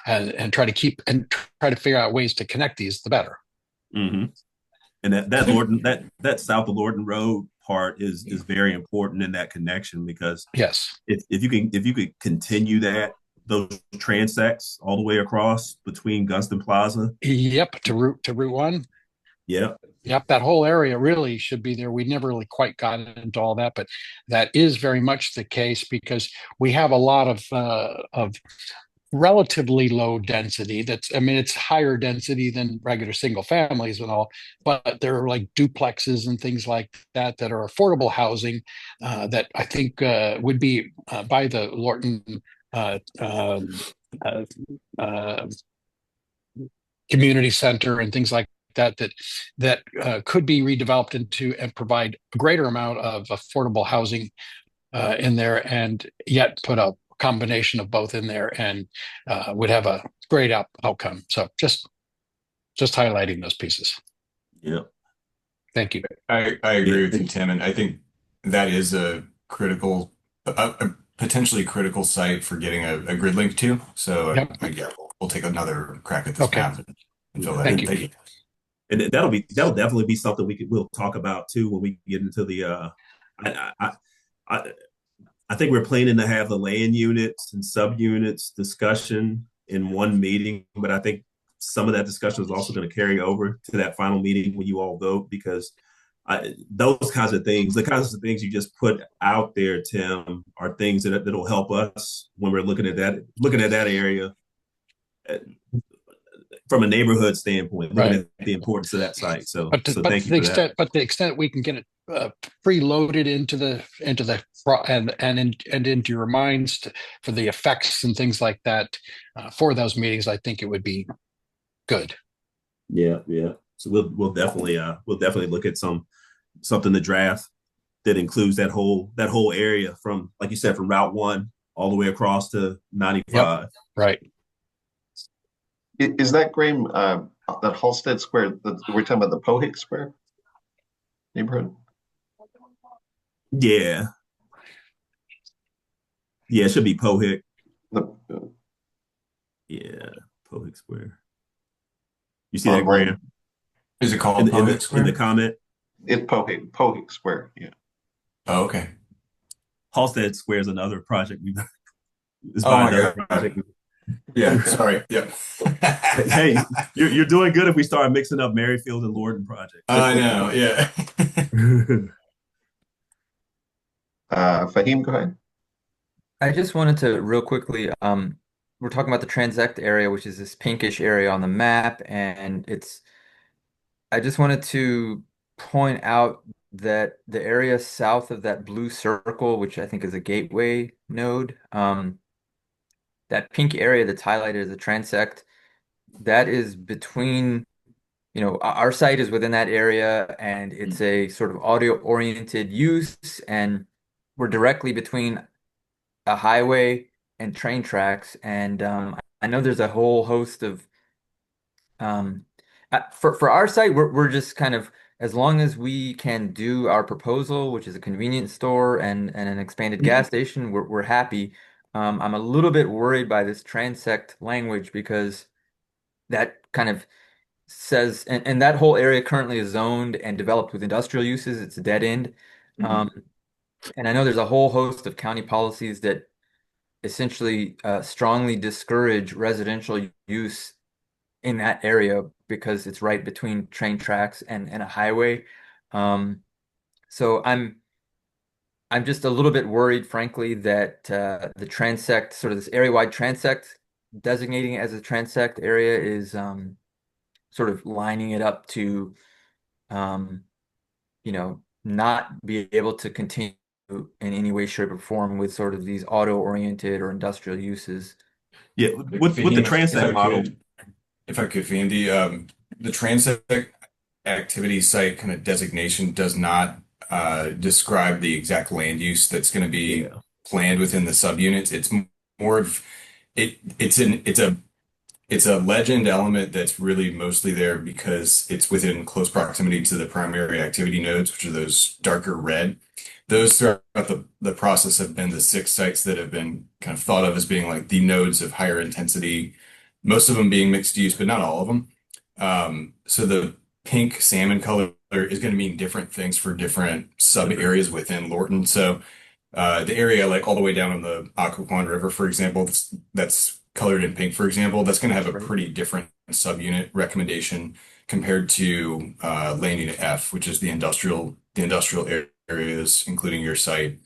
and try to figure out ways to connect these, the better. Mm-hmm. And that south of Lorton Road part is very important in that connection, because yes, if you could continue those transects all the way across between Gunston Plaza. Yep, to Route 1. Yep, that whole area really should be there. We never really quite got into all that, but that is very much the case because we have a lot of relatively low density. It's higher density than regular single families and all, but there are like duplexes and things like that are affordable housing that I think would be by the Lorton community center and things like that could be redeveloped into and provide a greater amount of affordable housing in there, and yet put a combination of both in there and would have a great outcome. So just highlighting those pieces. Yeah. Thank you. I agree with you, Tim, and I think that is a potentially critical site for getting a grid link to. So we'll take another crack at this map and fill that in. Thank you. And that'll definitely be something we'll talk about too when we get into the. I think we're planning to have the land units and subunits discussion in one meeting, but I think some of that discussion is also going to carry over to that final meeting when you all vote, because those kinds of things, the kinds of things you just put out there, Tim, are things that'll help us when we're looking at that area from a neighborhood standpoint, looking Right. at the importance of that site. So, But so thank you for that. But the extent we can get it preloaded into the and into your minds for the effects and things like that for those meetings, I think it would be good. Yeah, yeah. So we'll definitely look at something to draft that includes that whole area from, like you said, from Route 1 all the way across to 95. Yep. Right. Is that Graham, that Halsted Square, we're talking about the Pohick Square neighborhood? Yeah. Yeah, it should be Pohick. Yeah, Pohick Square. You see that, Graham? Is it called Pohick Square? In the comment? It's Pohick Square, yeah. Oh, okay. Halsted Square is another project we've Oh my God. Yeah, sorry. Yeah. Hey, you're doing good if we start mixing up Merrifield and Lorton projects. I know, yeah. Fahim, go ahead. I just wanted to real quickly, we're talking about the transect area, which is this pinkish area on the map, and I just wanted to point out that the area south of that blue circle, which I think is a gateway node, that pink area that's highlighted as a transect, that is between, our site is within that area, and it's a sort of audio-oriented use, and we're directly between a highway and train tracks. And I know there's a whole host of for our site, we're just kind of, as long as we can do our proposal, which is a convenience store and an expanded gas station, we're happy. I'm a little bit worried by this transect language because that kind of says, and that whole area currently is zoned and developed with industrial uses. It's a dead end. And I know there's a whole host of county policies that essentially strongly discourage residential use in that area because it's right between train tracks and a highway. So I'm just a little bit worried, frankly, that the transect, sort of this area-wide transect, designating it as a transect area is sort of lining it up to, not be able to continue in any way, shape, or form with sort of these auto-oriented or industrial uses. Yeah, with the transect model. If I could, Fahim, the transect activity site kind of designation does not describe the exact land use that's going to be planned within the subunits. It's more of it's a legend element that's really mostly there because it's within close proximity to the primary activity nodes, which are those darker red. Those throughout the process have been the 6 sites that have been kind of thought of as being like the nodes of higher intensity, most of them being mixed use, but not all of them. So the pink salmon color is going to mean different things for different sub areas within Lorton. So the area like all the way down on the Occoquan River, for example, that's colored in pink, for example, that's going to have a pretty different subunit recommendation compared to land unit F, which is the industrial areas, including your site.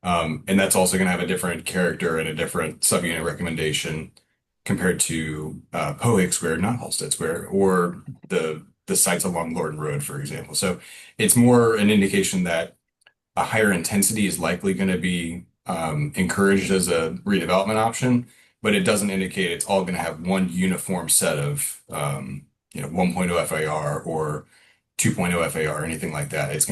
And that's also going to have a different character and a different subunit recommendation compared to Pohick Square, not Halsted Square, or the sites along Lorton Road, for example. So it's more an indication that a higher intensity is likely going to be encouraged as a redevelopment option, but it doesn't indicate it's all going to have one uniform set of 1.0 FAR or 2.0 FAR or anything like that. It's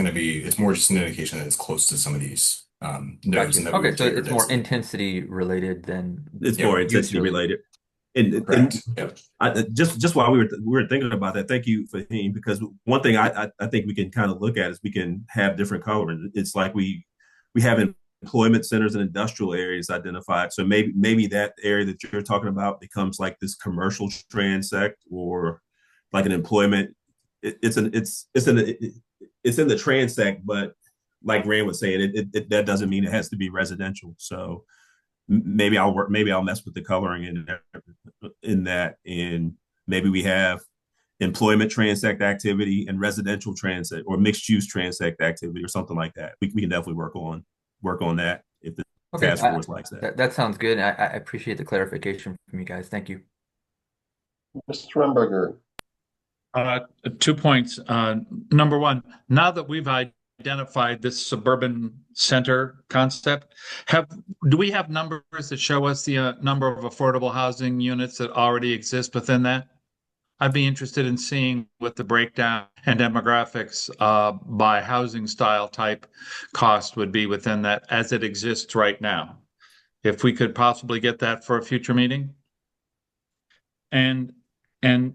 more just an indication that it's close to some of these nodes. Gotcha. Okay, so it's more intensity related than it's more intensity related. Correct. Just while we were thinking about that, thank you, Fahim, because one thing I think we can kind of look at is we can have different coloring. It's like we have employment centers and industrial areas identified. So maybe that area that you're talking about becomes like this commercial transect or like an employment. It's in the transect, but like Rand was saying, that doesn't mean it has to be residential. So maybe I'll mess with the coloring in that, and maybe we have employment transect activity and residential transit or mixed use transect activity or something like that. We can definitely work on that if the Okay, task force likes that. that sounds good. I appreciate the clarification from you guys. Thank you. Mr. Rumberger. 2 points. Number one, now that we've identified this suburban center concept, do we have numbers that show us the number of affordable housing units that already exist within that? I'd be interested in seeing what the breakdown and demographics by housing style type cost would be within that as it exists right now. If we could possibly get that for a future meeting. And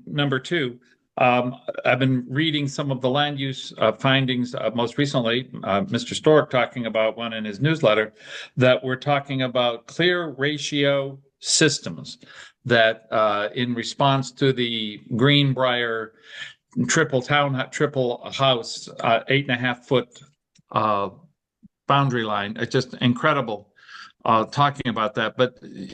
number two, I've been reading some of the land use findings, most recently, Mr. Stork talking about one in his newsletter, that we're talking about clear ratio systems that in response to the Greenbrier triple house, 8.5-foot boundary line. It's just incredible talking about that. But I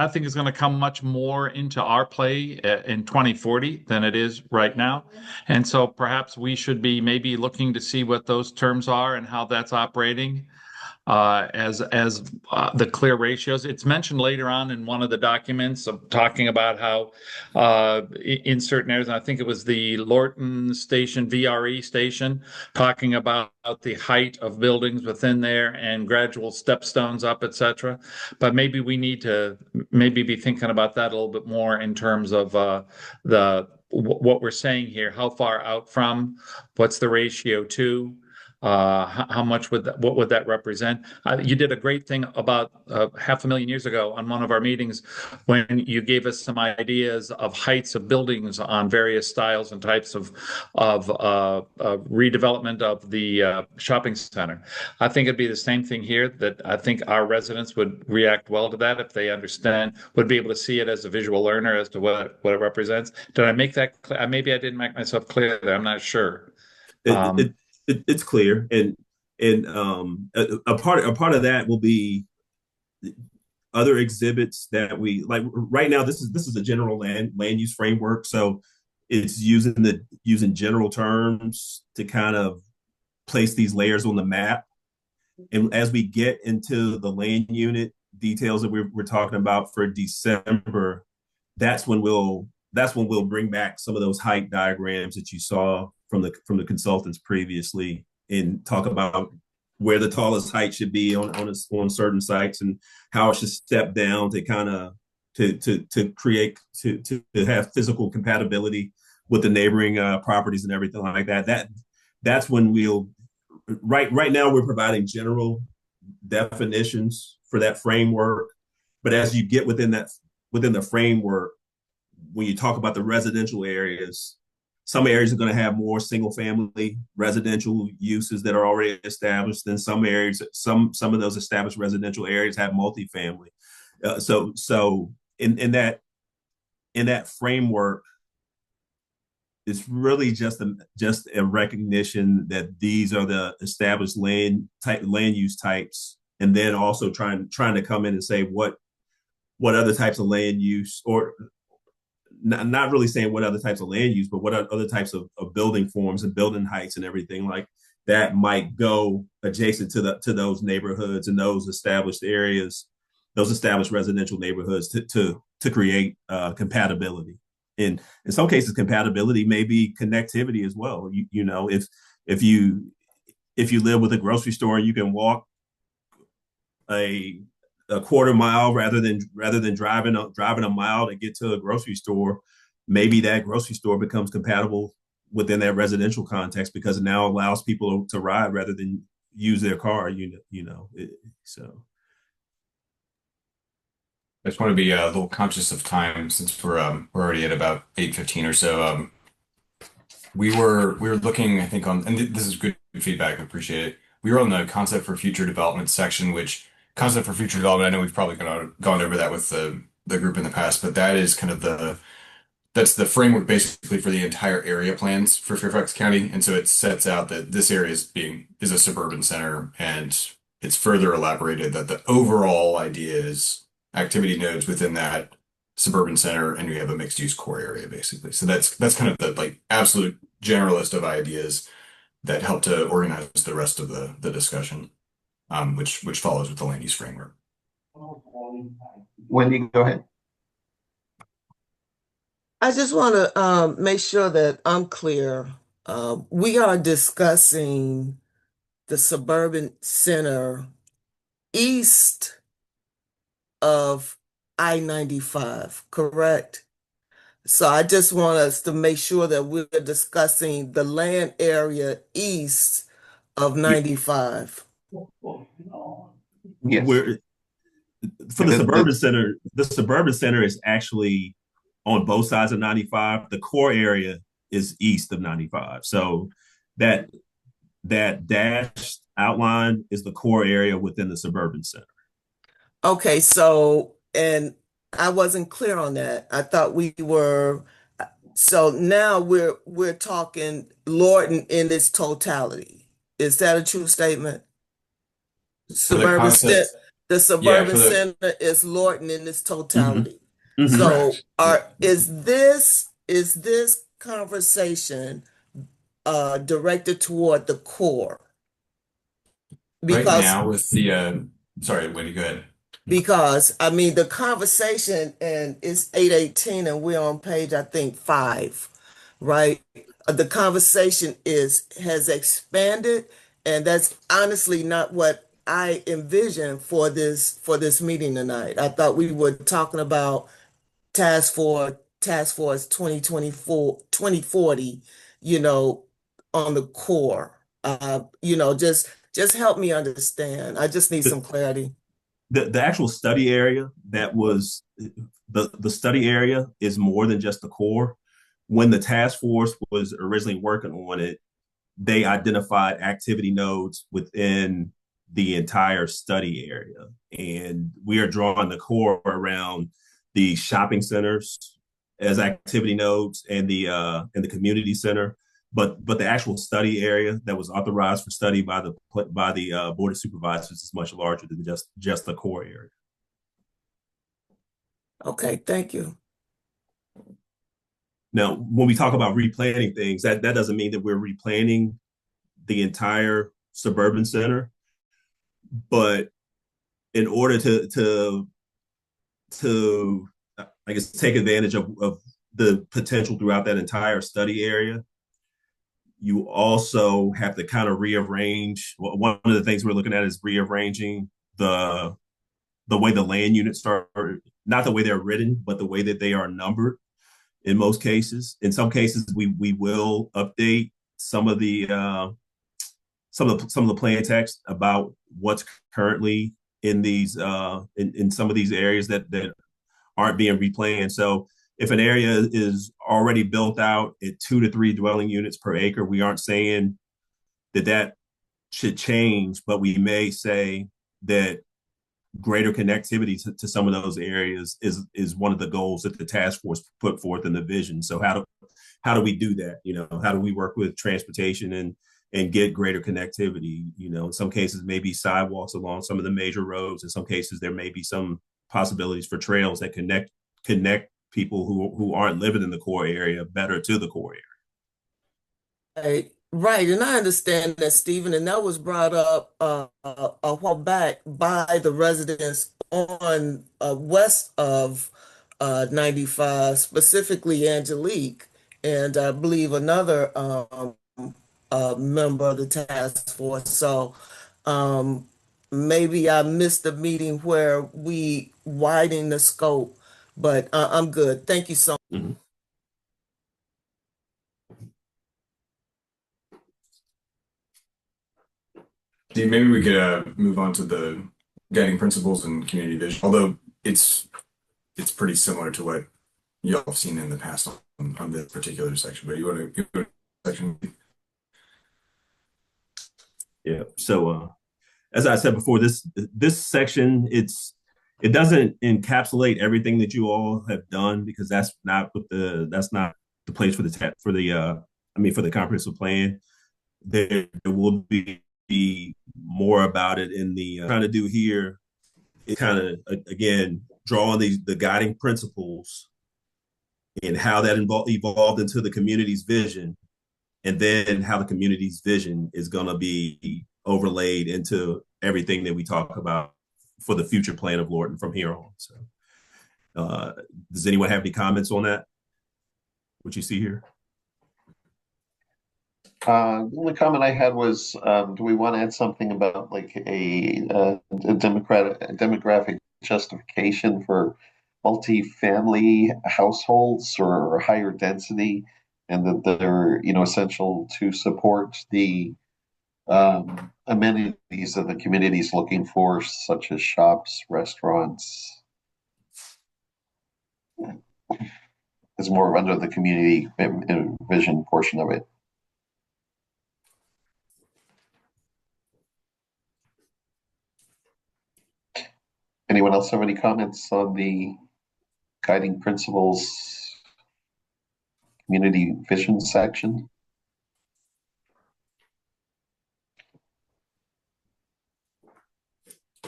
think it's going to come much more into our play in 2040 than it is right now. And so perhaps we should be maybe looking to see what those terms are and how that's operating as the clear ratios. It's mentioned later on in one of the documents of talking about how in certain areas, and I think it was the Lorton station, VRE station, talking about the height of buildings within there and gradual stepstones up, etc. But maybe we need to maybe be thinking about that a little bit more in terms of what we're saying here. How far out from? What's the ratio to? How much what would that represent? You did a great thing about 500,000 years ago on one of our meetings when you gave us some ideas of heights of buildings on various styles and types of redevelopment of the shopping center. I think it'd be the same thing here, that I think our residents would react well to that if they understand, would be able to see it as a visual learner as to what it represents. Did I make that clear? Maybe I didn't make myself clear there. I'm not sure. It's clear, and a part of that will be other exhibits that we like. Right now, this is a general land use framework, so it's using general terms to kind of place these layers on the map. And as we get into the land unit details that we're talking about for December, that's when we'll bring back some of those height diagrams that you saw from the consultants previously, and talk about where the tallest height should be on certain sites and how it should step down to kind of to create to have physical compatibility with the neighboring properties and everything like that. That's when we'll right now we're providing general definitions for that framework, but as you get within the framework, when you talk about the residential areas, some areas are going to have more single family residential uses that are already established. Then some areas, some of those established residential areas have multifamily. So in that framework, it's really just a recognition that these are the established land use types, and then also trying to come in and say what other types of land use, or not really saying what other types of land use, but what other types of building forms and building heights and everything like that might go adjacent to those neighborhoods and those established areas, those established residential neighborhoods to create compatibility. In some cases, compatibility may be connectivity as well. You know, if you live with a grocery store and you can walk a quarter mile rather than driving a mile to get to a grocery store, maybe that grocery store becomes compatible within that residential context because it now allows people to ride rather than use their car. So I just want to be a little conscious of time since we're already at about 8:15 or so. We were looking, I think, on, and this is good feedback, I appreciate it. We were on the concept for future development section, which concept for future development, I know we've probably gone over that with the group in the past, but that is kind of that's the framework basically for the entire area plans for Fairfax County. And so it sets out that this area is a suburban center, and it's further elaborated that the overall idea is activity nodes within that suburban center, and you have a mixed use core area basically. So that's kind of the like absolute generalist of ideas that help to organize the rest of the discussion, which follows with the land use framework. Wendy, go ahead. I just want to make sure that I'm clear. We are discussing the suburban center east of I-95, correct? So I just want us to make sure that we're discussing the land area east of 95. Yes. Where for the suburban center is actually on both sides of 95. The core area is east of 95. So that dashed outline is the core area within the suburban center. Okay, so, and I wasn't clear on that. I thought we were, so now we're talking Lorton in its totality. Is that a true statement? For the concept, The yeah, suburban for the center is Lorton in its totality. Mhm. So correct. is this conversation directed toward the core? Right Because now with the sorry, Wendy, go ahead. because I mean the conversation, and it's 8:18 and we're on page I think 5, right? The conversation has expanded, and that's honestly not what I envisioned for this meeting tonight. I thought we were talking about task force 2024 2040, you know, on the core. Just help me understand. I just need some clarity. The actual study area that was the study area is more than just the core. When the task force was originally working on it, they identified activity nodes within the entire study area. And we are drawing the core around the shopping centers as activity nodes and the community center. But the actual study area that was authorized for study by the board of supervisors is much larger than just the core area. Okay, thank you. Now, when we talk about replanning things, that doesn't mean that we're replanning the entire suburban center, but in order to I guess take advantage of the potential throughout that entire study area, you also have to kind of rearrange. Well, one of the things we're looking at is rearranging the way the land units are, not the way they're written, but the way that they are numbered. In most cases, in some cases, we will update some of the plan text about what's currently in these in some of these areas that aren't being replanned. So if an area is already built out at 2 to 3 dwelling units per acre, we aren't saying that should change, but we may say that greater connectivity to some of those areas is one of the goals that the task force put forth in the vision. So how do we do that? How do we work with transportation and get greater connectivity? In some cases, maybe sidewalks along some of the major roads. In some cases, there may be some possibilities for trails that connect people who aren't living in the core area better to the core area. Right, and I understand that, Stephen, and that was brought up a while back by the residents on west of 95, specifically Angelique, and I believe another member of the task force. So maybe I missed the meeting where we widen the scope, but I'm good. Thank you so much. Mhm. Steve, maybe we could move on to the guiding principles and community vision, although it's pretty similar to what y'all have seen in the past on this particular section. But you want to go to section? Yeah. So as I said before, this section it doesn't encapsulate everything that you all have done, because that's not the place for the comprehensive plan. There will be more about it in the trying to do here. It kind of again draw on the guiding principles and how that evolved into the community's vision, and then how the community's vision is going to be overlaid into everything that we talk about for the future plan of Lorton from here on. So, does anyone have any comments on that? What you see here? The only comment I had was, do we want to add something about like a demographic justification for multi-family households or higher density, and that they're essential to support the amenities that the community is looking for, such as shops, restaurants, is more under the community vision portion of it. Anyone else have any comments on the guiding principles community vision section?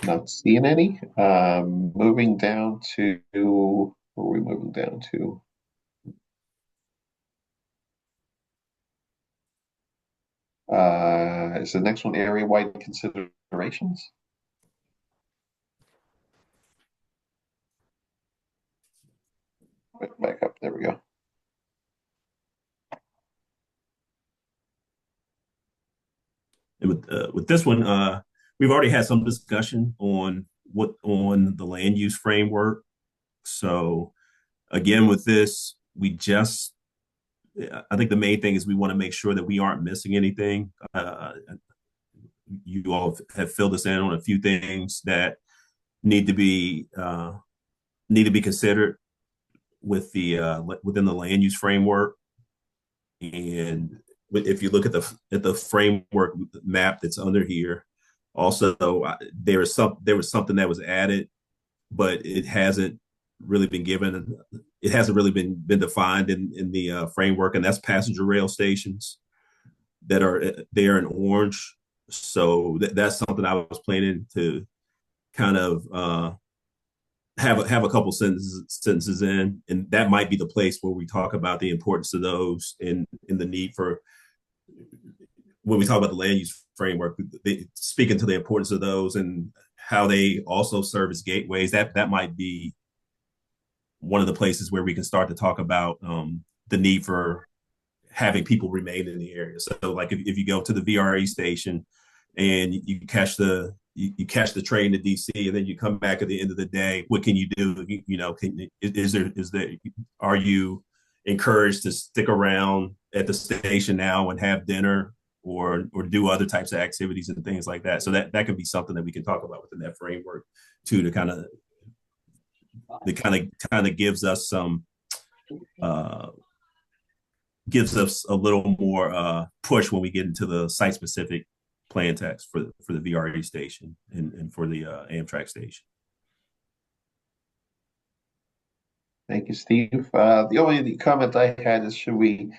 Not seeing any. Moving down to, where are we moving down to? Is the next one area-wide considerations? Back up, there we go. And with this one, we've already had some discussion on the land use framework. So again, with this, I think the main thing is we want to make sure that we aren't missing anything. You all have filled us in on a few things that need to be considered with within the land use framework. And if you look at the framework map that's under here, also there was something that was added, but it hasn't really been given. It hasn't really been defined in the framework, and that's passenger rail stations that are there in orange. So that's something I was planning to kind of have a couple sentences in, and that might be the place where we talk about the importance of those and the need for, when we talk about the land use framework, speaking to the importance of those and how they also serve as gateways. That might be one of the places where we can start to talk about the need for having people remain in the area. So like if you go to the VRE station and you catch the train to DC and then you come back at the end of the day, what can you do? Are you encouraged to stick around at the station now and have dinner or do other types of activities and things like that? So that could be something that we can talk about within that framework too, to kind of gives us some gives us a little more push when we get into the site specific plan text for the VRE station and for the Amtrak station. Thank you, Steve. The only comment I had is, should we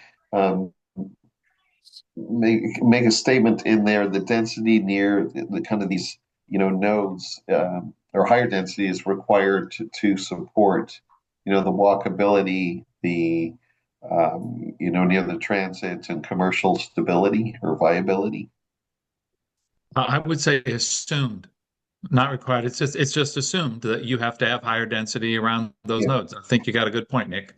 make a statement in there, the density near the kind of these nodes or higher density is required to support the walkability, the near the transit and commercial stability or viability? I would say assumed, not required. It's just assumed that you have to have higher density around those nodes. I think you got a good point, Nick.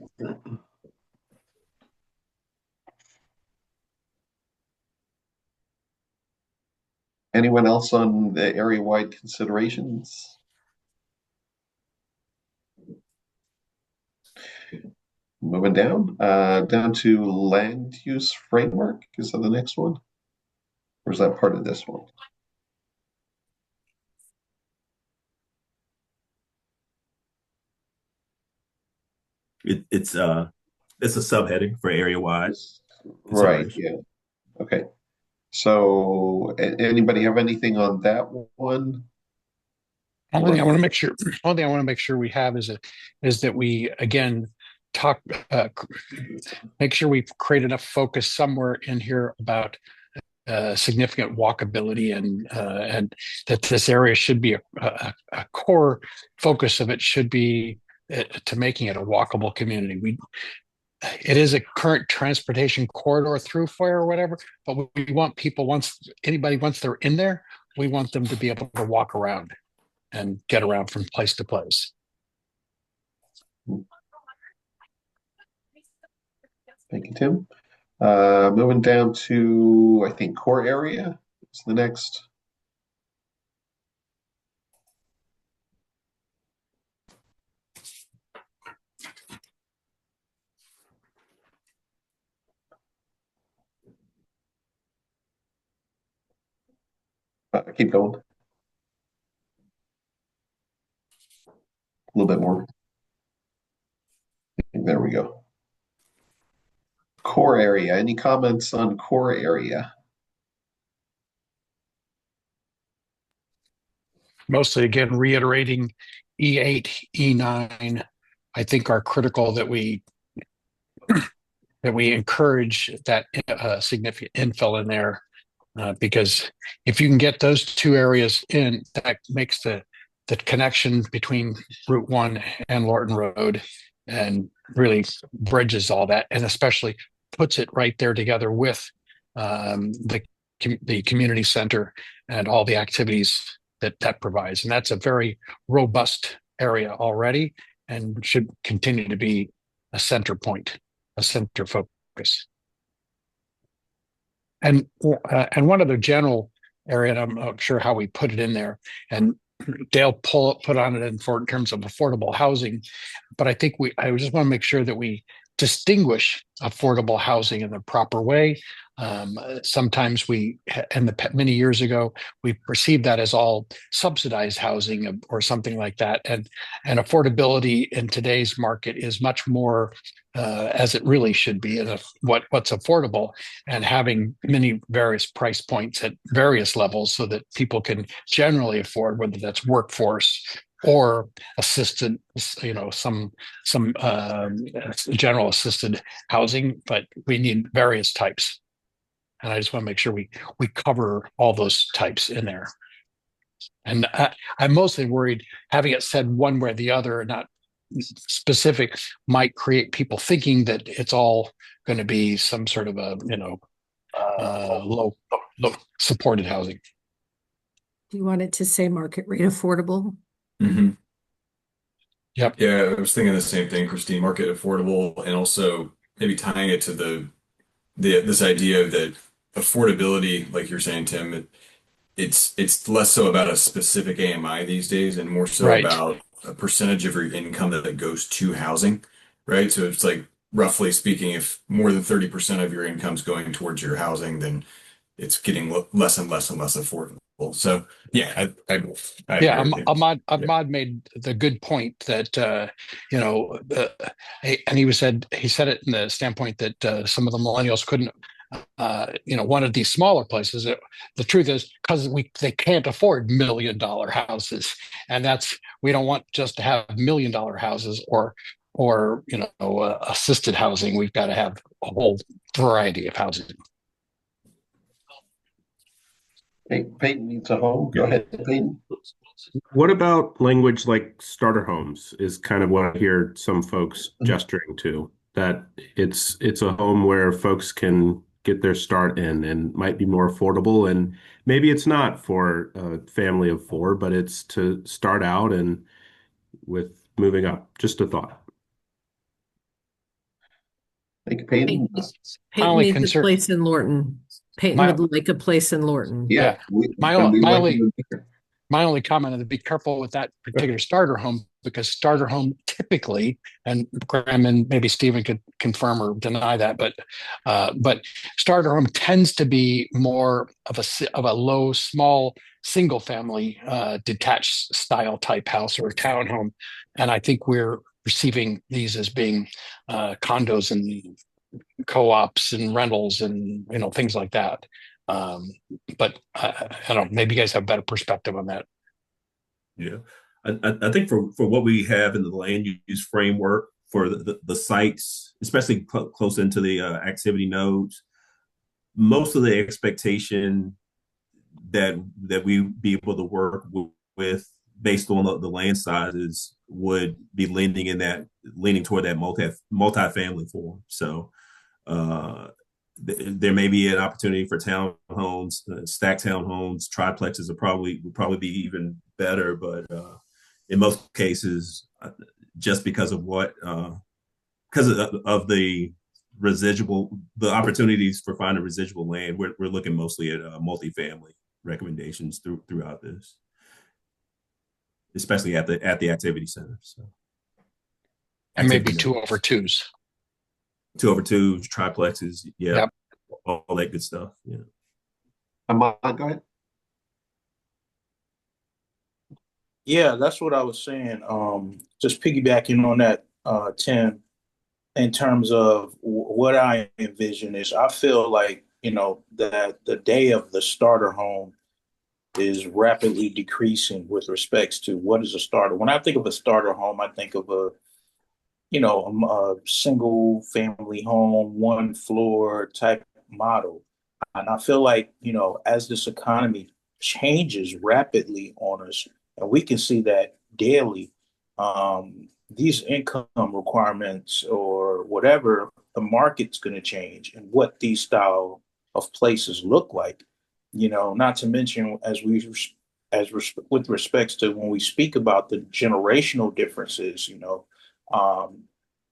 Anyone else on the area-wide considerations? Moving down to land use framework. Is that the next one? Or is that part of this one? It's a subheading for area-wide. Right, yeah. Okay. So anybody have anything on that one? Only thing I want to make sure we have is that we again make sure we create enough focus somewhere in here about significant walkability, and that this area should be a core focus of it should be to making it a walkable community. It is a current transportation corridor through Fire or whatever, but we want people, once they're in there, we want them to be able to walk around and get around from place to place. Thank you, Tim. Moving down to, I think, core area is the next. Keep going. A little bit more. There we go. Core area. Any comments on core area? Mostly, again, reiterating E8, E9, I think are critical that we encourage that significant infill in there, because if you can get those two areas in, that makes the connection between Route 1 and Lorton Road and really bridges all that, and especially puts it right there together with the community center and all the activities that provides. And that's a very robust area already and should continue to be a center point, a center focus. And one other general area, and I'm not sure how we put it in there, and Dale put on it in terms of affordable housing, but I think I just want to make sure that we distinguish affordable housing in the proper way. Sometimes many years ago, we perceived that as all subsidized housing or something like that. And affordability in today's market is much more as it really should be, what's affordable, and having many various price points at various levels so that people can generally afford, whether that's workforce or assisted, some general assisted housing, but we need various types. And I just want to make sure we cover all those types in there. And I'm mostly worried having it said one way or the other, not specific, might create people thinking that it's all going to be some sort of a, low supported housing. Do you want it to say market rate affordable? Mm-hmm. Yep. Yeah, I was thinking the same thing, Christine. Market affordable, and also maybe tying it to this idea that affordability, like you're saying, Tim, it's less so about a specific AMI these days, and more so Right. about a percentage of your income that goes to housing, right? So it's like, roughly speaking, if more than 30% of your income is going towards your housing, then it's getting less and less and less affordable. So yeah, I Yeah, agree with you. Ahmad made the good point that and he said it in the standpoint that some of the millennials couldn't wanted these smaller places. The truth is, because they can't afford $1 million houses, and we don't want just to have $1 million houses or assisted housing. We've got to have a whole variety of housing. Hey, Peyton needs a home. Go ahead, Peyton. What about language like starter homes is kind of what I hear some folks gesturing to, that it's a home where folks can get their start in and might be more affordable. And maybe it's not for a family of 4, but it's to start out and with moving up. Just a thought. Thank you, Peyton. Peyton needs a place in Lorton. Peyton would like a place in Lorton. Yeah. My only comment is to be careful with that particular starter home, because starter home typically, and Graham and maybe Stephen could confirm or deny that, but starter home tends to be more of a low, small, single family detached style type house or townhome, and I think we're receiving these as being condos and co-ops and rentals and things like that. But I don't know, maybe you guys have a better perspective on that. Yeah, I think for what we have in the land use framework for the sites, especially close into the activity nodes, most of the expectation that we be able to work with based on the land sizes would be leaning toward that multi-family form. So there may be an opportunity for townhomes, stacked townhomes, triplexes would probably be even better. But in most cases, just because of the the opportunities for finding residual land, we're looking mostly at multifamily recommendations throughout this, especially at the activity center. So, and maybe 2/2s. 2/2s, triplexes, yeah, Yep. all that good stuff. Yeah. Go ahead. Yeah, that's what I was saying. Just piggybacking on that, Tim, in terms of what I envision is I feel like, that the day of the starter home is rapidly decreasing with respects to what is a starter. When I think of a starter home, I think of a single family home, one floor type model. And I feel like, as this economy changes rapidly on us, and we can see that daily, these income requirements or whatever, the market's going to change and what these style of places look like. Not to mention with respects to when we speak about the generational differences, um,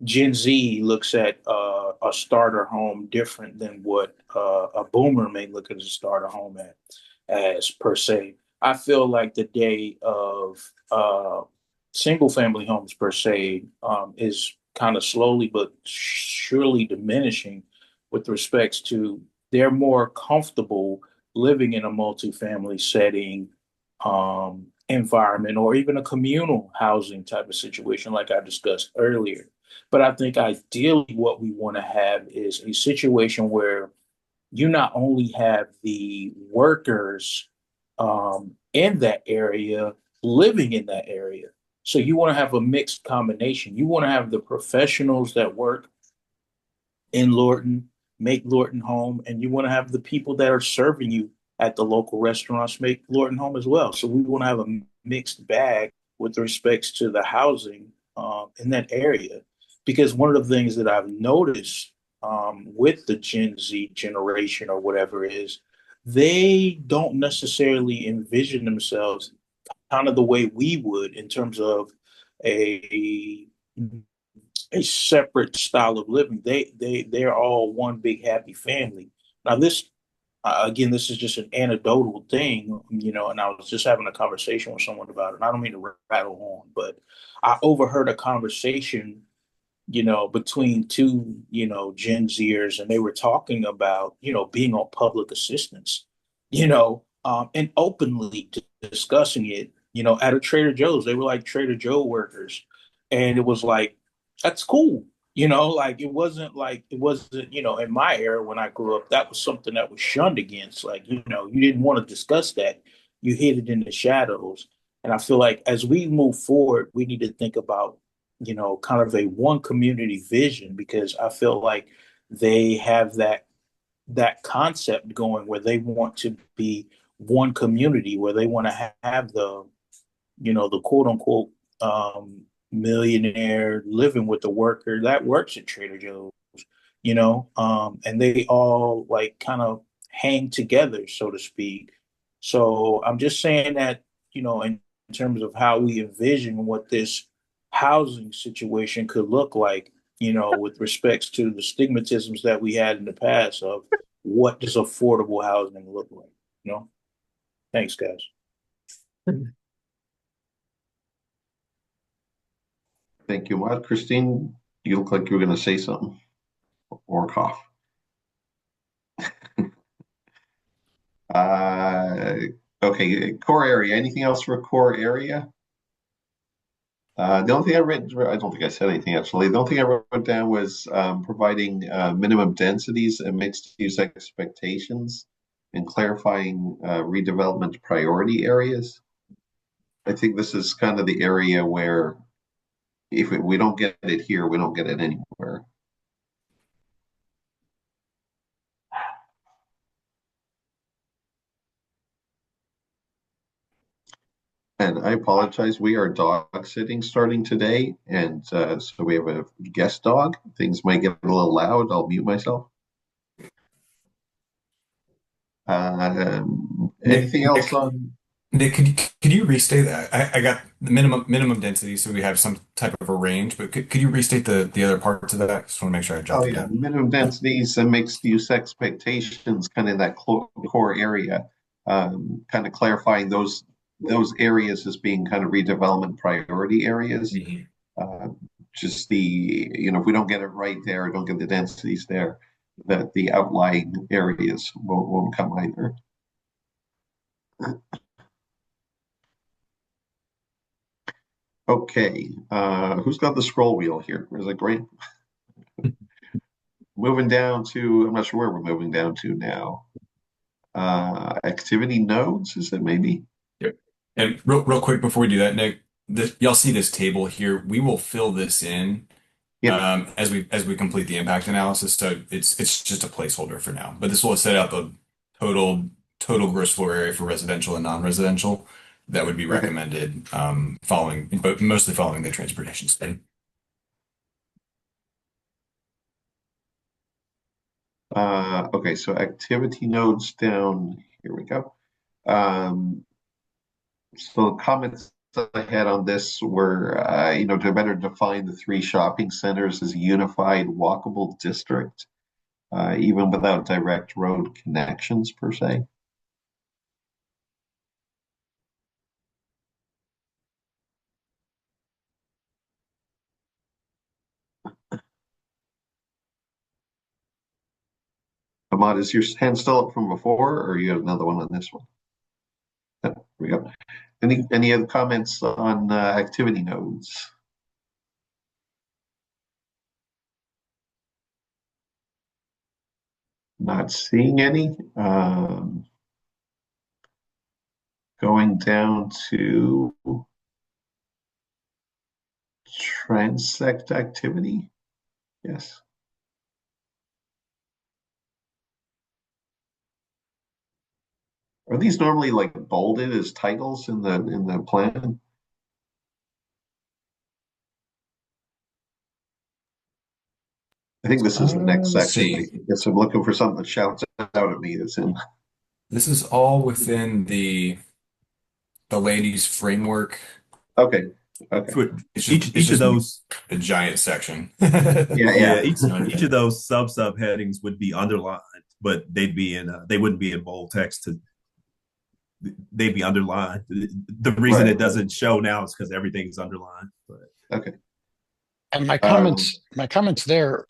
Gen Z looks at a starter home different than what a boomer may look at a starter home as per se. I feel like the day of single family homes per se is kind of slowly but surely diminishing with respects to they're more comfortable living in a multifamily setting, environment, or even a communal housing type of situation, like I discussed earlier. But I think ideally, what we want to have is a situation where you not only have the workers in that area living in that area. So you want to have a mixed combination. You want to have the professionals that work in Lorton, make Lorton home, and you want to have the people that are serving you at the local restaurants make Lorton home as well. So we want to have a mixed bag with respects to the housing in that area. Because one of the things that I've noticed with the Gen Z generation or whatever is, they don't necessarily envision themselves kind of the way we would in terms of a a separate style of living. They're all one big happy family. Now this again, this is just an anecdotal thing, and I was just having a conversation with someone about it. And I don't mean to rattle on, but I overheard a conversation, between two, Gen Zers, and they were talking about, being on public assistance, and openly discussing it, at a Trader Joe's. They were like Trader Joe workers. And it was like, that's cool. It wasn't, in my era when I grew up, that was something that was shunned against. Like, you didn't want to discuss that. You hid it in the shadows. And I feel like as we move forward, we need to think about, kind of a one community vision, because I feel like they have that concept going where they want to be one community, where they want to have the quote unquote millionaire living with the worker that works at Trader Joe's, and they all like kind of hang together, so to speak. So I'm just saying that, in terms of how we envision what this housing situation could look like, with respects to the stigmatisms that we had in the past of what does affordable housing look like. Thanks, guys. Thank you, Matt. Christine, you look like you were going to say something or cough. Okay, core area. Anything else for core area? The only thing I don't think I said anything actually. The only thing I wrote down was providing minimum densities and mixed use expectations and clarifying redevelopment priority areas. I think this is kind of the area where if we don't get it here, we don't get it anywhere. And I apologize, we are dog sitting starting today, and so we have a guest dog. Things might get a little loud. I'll mute myself. Anything else on? Nick, could you restate that? I got the minimum density, so we have some type of a range, but could you restate the other parts of that? Just want to make sure I jot Oh them yeah, down. minimum densities and mixed use expectations, kind of that core area, kind of clarifying those areas as being kind of redevelopment priority areas. Mhm. Just if we don't get it right there, don't get the densities there, that the outlying areas won't come either. Okay, who's got the scroll wheel here? Is it great? Moving down to, I'm not sure where we're moving down to now. Activity nodes, is it maybe? Yep. And real quick before we do that, Nick, y'all see this table here? We will fill this in as we complete the impact analysis. So it's just a placeholder for now, but this will set out the total gross floor area for residential and non-residential that would be recommended but mostly following the transportation study. Okay, so activity nodes down, here we go. So comments I had on this were, to better define the 3 shopping centers as a unified walkable district, even without direct road connections per se. Ahmad, is your hand still up from before, or you have another one on this one? There we go. Any other comments on activity nodes? Not seeing any. Going down to transect activity. Yes. Are these normally like bolded as titles in the plan? I think this is the next Let's section. I see. guess I'm looking for something that shouts out at me that's in. This is all within the ladies framework. Okay. Okay. Each of those a giant section. Yeah. Each of those subheadings would be underlined, but they wouldn't be in bold text. They'd be underlined. The reason it doesn't show now is because everything's underlined. But. Okay. And my comments there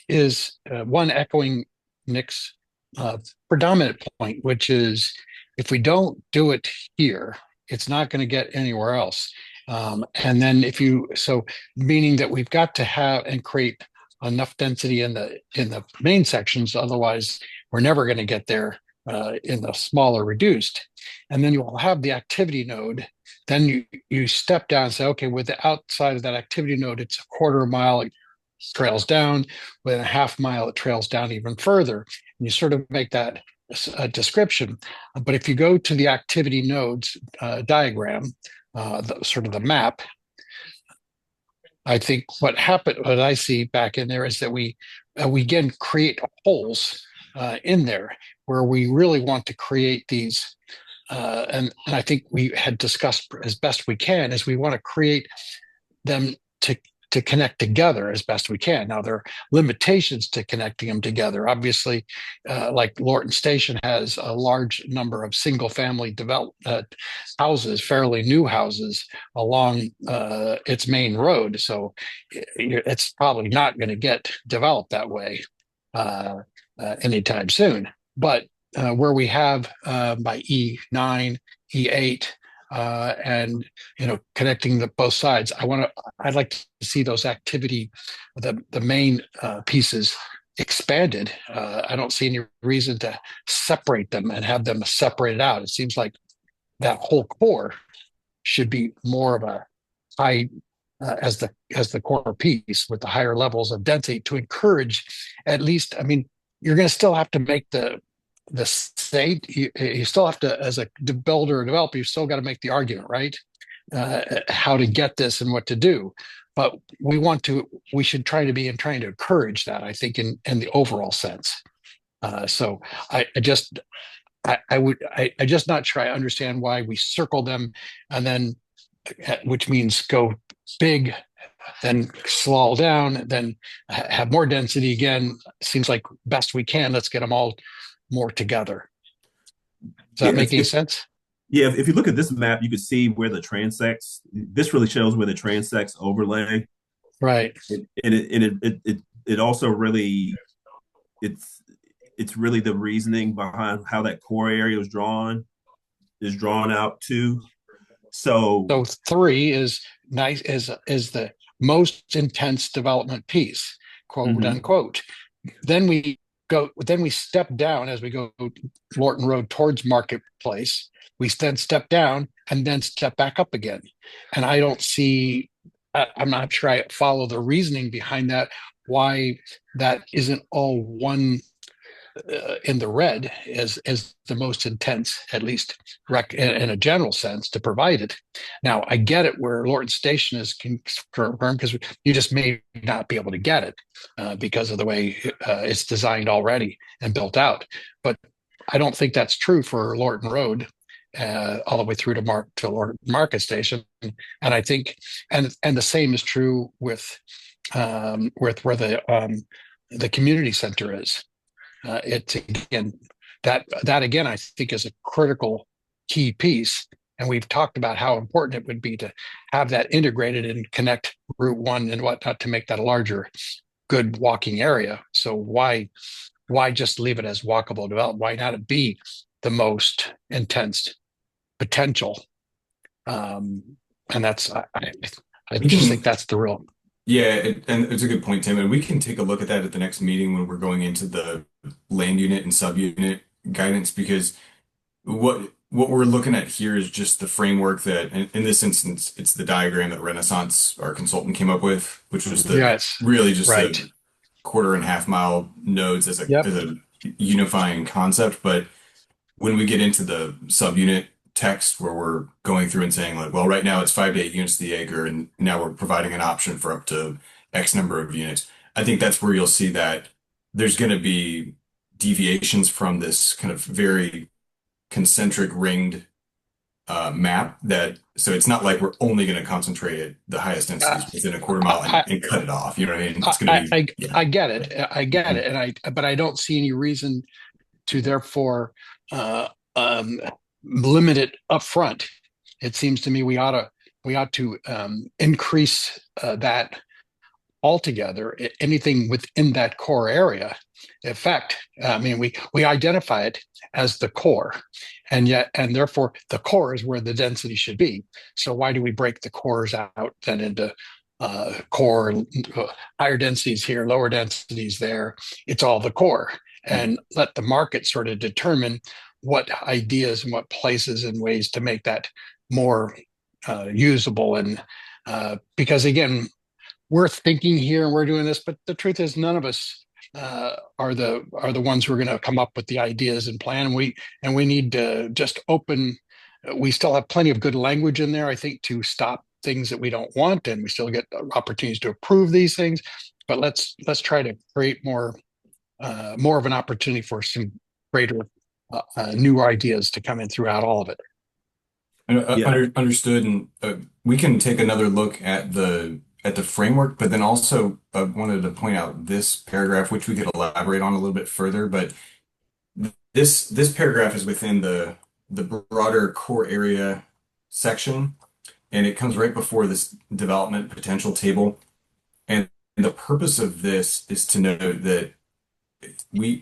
is one echoing Nick's predominant point, which is if we don't do it here, it's not going to get anywhere else. And then meaning that we've got to have and create enough density in the main sections, otherwise we're never going to get there in the smaller reduced. And then you will have the activity node. Then you step down and say, okay, with the outside of that activity node, it's a quarter mile, it trails down. Within a half mile, it trails down even further. And you sort of make that a description. But if you go to the activity nodes diagram, sort of the map, I think what I see back in there is that we again create holes in there where we really want to create these. And I think we had discussed as best we can is we want to create them to connect together as best we can. Now, there are limitations to connecting them together. Obviously, like Lorton Station has a large number of single-family houses, fairly new houses along its main road. So it's probably not going to get developed that way anytime soon. But where we have by E9, E8, and connecting both sides, I'd like to see those the main pieces expanded. I don't see any reason to separate them and have them separated out. It seems like that whole core should be more of a high as the core piece with the higher levels of density to encourage at least. I mean, you're going to still have to make the state, you still have to, as a builder or developer, you still got to make the argument, right? how to get this and what to do. But we should try to be in trying to encourage that, I think, in the overall sense. So I just not sure I understand why we circle them and then, which means go big, then slow down, then have more density again. Seems like best we can. Let's get them all more together. Does that make any sense? Yeah, if you look at this map, you can see where the transects. This really shows where the transects overlay. Right. It also really it's really the reasoning behind how that core area is drawn out too. So 3 is nice is the most intense development piece, quote unquote. Then we step down as we go Lorton Road towards Marketplace. We then step down and then step back up again. And I don't see, I'm not sure I follow the reasoning behind that, why that isn't all one in the red as the most intense, at least in a general sense, to provide it. Now, I get it where Lorton Station is confirmed because you just may not be able to get it because of the way it's designed already and built out. But I don't think that's true for Lorton Road all the way through to Lorton Market Station. And I think, and the same is true with where the community center is. It's again that again I think is a critical key piece, and we've talked about how important it would be to have that integrated and connect Route 1 and whatnot to make that a larger, good walking area. So why just leave it as walkable development? Why not it be the most intense potential? And that's I just think that's the real. Yeah, and it's a good point, Tim. And we can take a look at that at the next meeting when we're going into the land unit and subunit guidance, because what we're looking at here is just the framework that, in this instance, it's the diagram that Renaissance, our consultant, came up with, which was really just the 1.5 mile nodes as a unifying concept. But when we get into the subunit text where we're going through and saying like, well, right now it's 5 to 8 units to the acre, and now we're providing an option for up to X number of units. I think that's where you'll see that there's going to be deviations from this kind of very concentric ringed map so it's not like we're only going to concentrate at the highest densities within a 1/4 mile and cut it off. You know what I mean? It's going to be, I get it. But I don't see any reason to therefore limit it up front. It seems to me we ought to increase that altogether. Anything within that core area. In fact, I mean we identify it as the core, and therefore the core is where the density should be. So why do we break the cores out then into core, higher densities here, lower densities there? It's all the core, and let the market sort of determine what ideas and what places and ways to make that more usable. And because again, we're thinking here and we're doing this, but the truth is none of us are the ones who are going to come up with the ideas and plan. We need to just open. We still have plenty of good language in there, I think, to stop things that we don't want, and we still get opportunities to approve these things. But let's try to create more of an opportunity for some greater new ideas to come in throughout all of it. Understood. And we can take another look at the framework, but then also wanted to point out this paragraph, which we could elaborate on a little bit further. But this paragraph is within the broader core area section, and it comes right before this development potential table. And the purpose of this is to note that we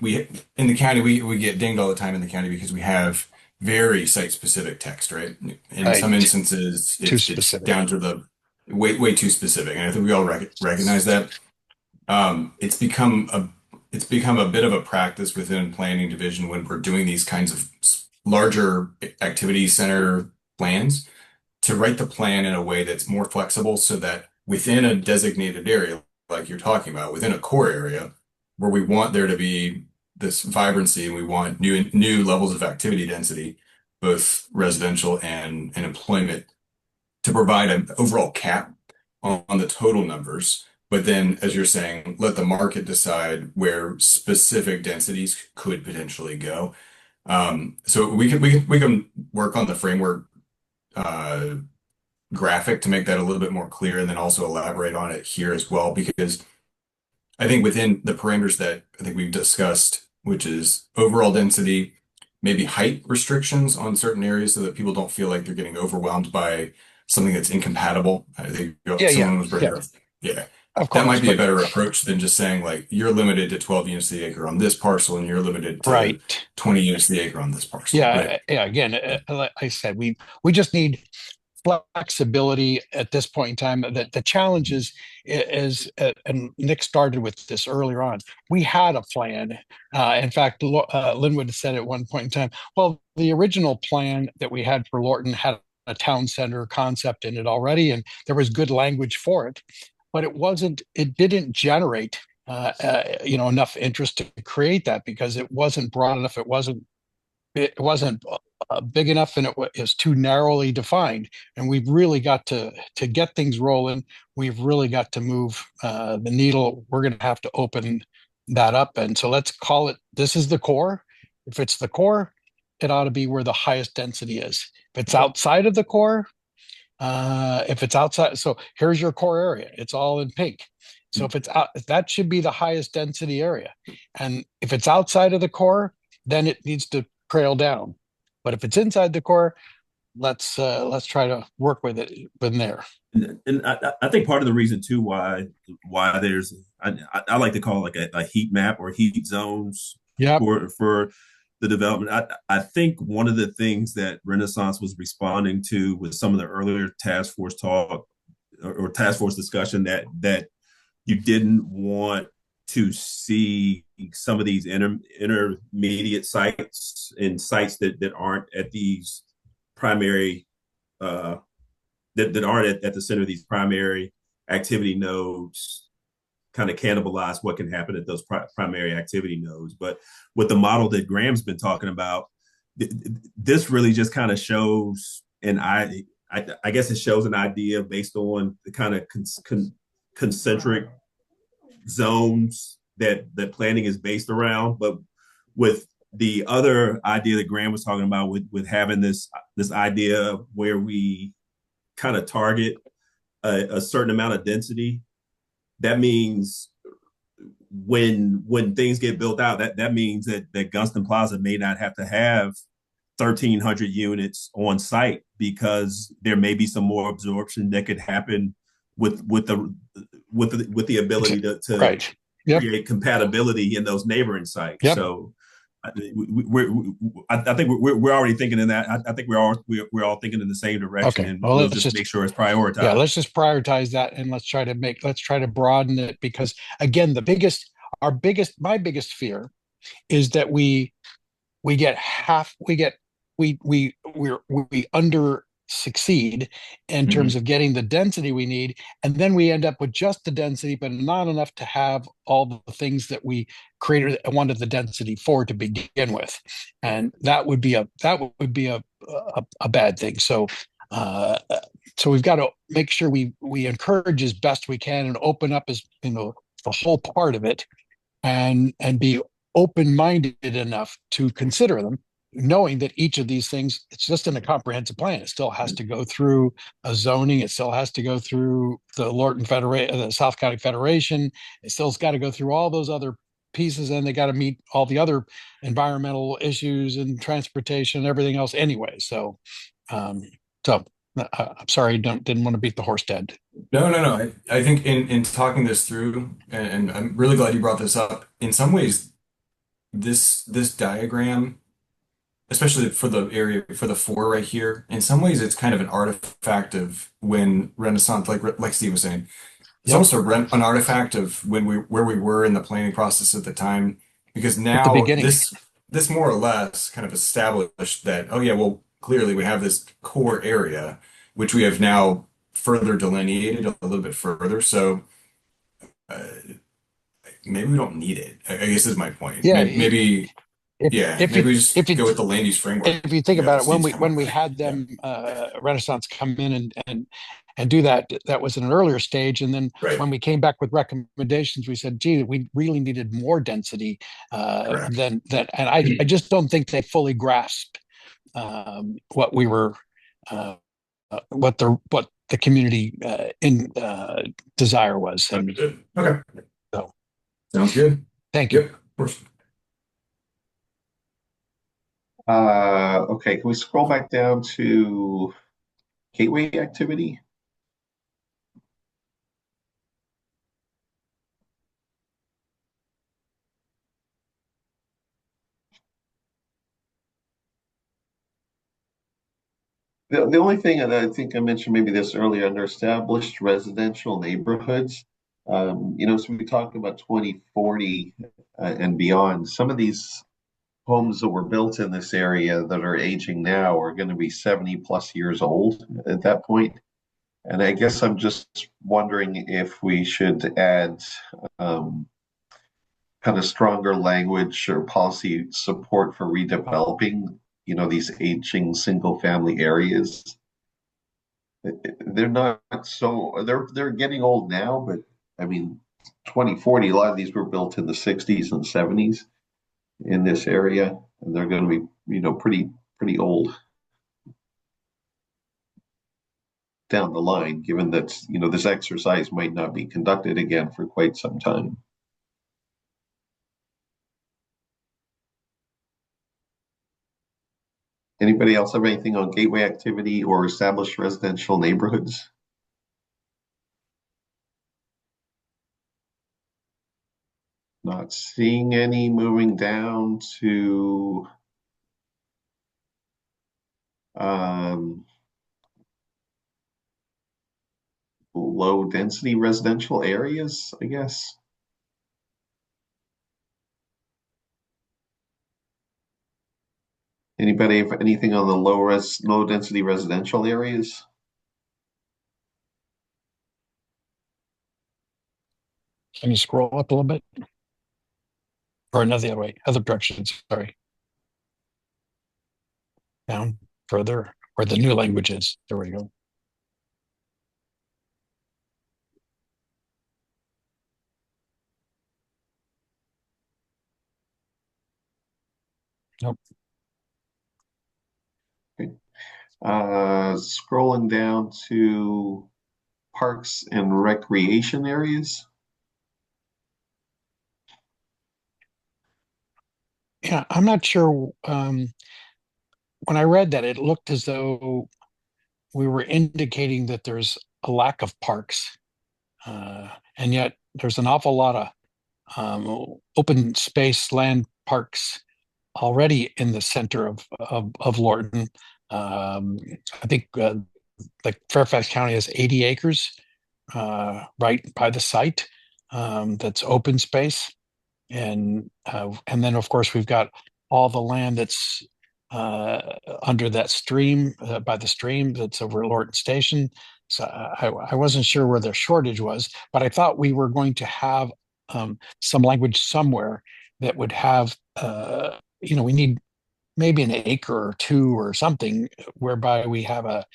in the county we get dinged all the time in the county because we have very site-specific text, right? In some instances, it's down to the way too specific, and I think we all recognize that. It's become a bit of a practice within planning division when we're doing these kinds of larger activity center plans to write the plan in a way that's more flexible, so that within a designated area, like you're talking about, within a core area where we want there to be this vibrancy and we want new levels of activity density, both residential and employment to provide an overall cap on the total numbers. But then, as you're saying, let the market decide where specific densities could potentially go. So we can work on the framework graphic to make that a little bit more clear, and then also elaborate on it here as well, because I think within the parameters that I think we've discussed, which is overall density, maybe height restrictions on certain areas so that people don't feel like they're getting overwhelmed by something that's incompatible. I think someone was bringing up, yeah. Of That course, might be a but better approach than just saying like you're limited to 12 units to the acre on this parcel and you're limited to right. 20 units to the acre on this parcel. Yeah, Right. yeah. Again, like I said, we just need flexibility at this point in time. That the challenge is and Nick started with this earlier on. We had a plan. In fact, Linwood said at one point in time, well, the original plan that we had for Lorton had a town center concept in it already, and there was good language for it, but it didn't generate enough interest to create that because it wasn't broad enough. It wasn't big enough, and is too narrowly defined. And we've really got to get things rolling. We've really got to move the needle. We're going to have to open that up, and so let's call it. This is the core. If it's the core, it ought to be where the highest density is. If it's outside of the core, if it's outside, so here's your core area. It's all in pink. So if it's out, that should be the highest density area. And if it's outside of the core, then it needs to trail down. But if it's inside the core, let's try to work with it in there. And I think part of the reason too why there's I like to call it like a heat map or heat zones for the development. I think one of the things that Renaissance was responding to with some of the earlier task force talk or task force discussion that you didn't want to see some of these intermediate sites and sites that aren't at these primary that aren't at the center of these primary activity nodes kind of cannibalize what can happen at those primary activity nodes. But with the model that Graham's been talking about, this really just kind of shows, and I guess it shows an idea based on the kind of concentric zones that planning is based around. But with the other idea that Graham was talking about with having this idea where we kind of target a certain amount of density, that means when things get built out, that means that Gunston Plaza may not have to have 1,300 units on site because there may be some more absorption that could happen with the ability to right. Yep. create compatibility in those neighboring sites. Yep. So I think we're already thinking in that. I think we're all thinking in the same direction. Okay. And Well, we'll just make sure it's prioritized. Yeah, let's just prioritize that, and let's try to broaden it, because again, my biggest fear is that we under succeed in terms of getting the density we need, and then we end up with just the density but not enough to have all the things that we wanted the density for to begin with, and that would be a bad thing. So we've got to make sure we encourage as best we can and open up as the whole part of it, and be open-minded enough to consider them, knowing that each of these things, it's just in a comprehensive plan. It still has to go through a zoning. It still has to go through the Lorton Federation, the South County Federation. It still's got to go through all those other pieces, and they got to meet all the other environmental issues and transportation and everything else anyway. So, I'm sorry, didn't want to beat the horse dead. No. I think in talking this through, and I'm really glad you brought this up. In some ways, this diagram, especially for the area for the 4 right here, in some ways it's kind of an artifact of when Renaissance, like Steve was saying, it's almost an artifact of where we were in the planning process at the time, because now this more or less kind of established that, oh yeah, well, clearly we have this core area which we have now further delineated a little bit further. So maybe we don't need it, I guess is my point. Yeah, maybe Yeah, if maybe you we just if you go with the land use framework. if you think Yeah, about that it, when seems we to come when up. we had Yeah, them Renaissance come in and do that, that was in an earlier stage. And then right. when we came back with recommendations, we said, gee, we really needed more density Correct. than that. And I just don't think they fully grasped what we were what the community in desire was. And Understood. Okay. so Sounds good. thank you. Yep, of course. Okay, can we scroll back down to gateway activity? The only thing that I think I mentioned maybe this earlier under established residential neighborhoods, so we talked about 2040 and beyond. Some of these homes that were built in this area that are aging now are going to be 70 plus years old at that point. And I guess I'm just wondering if we should add um, kind of stronger language or policy support for redeveloping, these aging single family areas. They're not so they're getting old now, but I mean 2040, a lot of these were built in the 60s and 70s in this area, and they're going to be, pretty old down the line, given that, this exercise might not be conducted again for quite some time. Anybody else have anything on gateway activity or established residential neighborhoods? Not seeing any. Moving down to low density residential areas, I guess. Anybody have anything on the low density residential areas? Can you scroll up a little bit? Or another way, other direction, sorry. Down further, where the new language is. There we go. Nope. Okay. Scrolling down to parks and recreation areas. Yeah, I'm not sure. When I read that, it looked as though we were indicating that there's a lack of parks, and yet there's an awful lot of open space land parks already in the center of Lorton. I think like Fairfax County has 80 acres right by the site that's open space, and then of course we've got all the land that's under that stream by the stream that's over at Lorton Station. So I wasn't sure where the shortage was, but I thought we were going to have some language somewhere that would have we need maybe an acre or two or something whereby we have a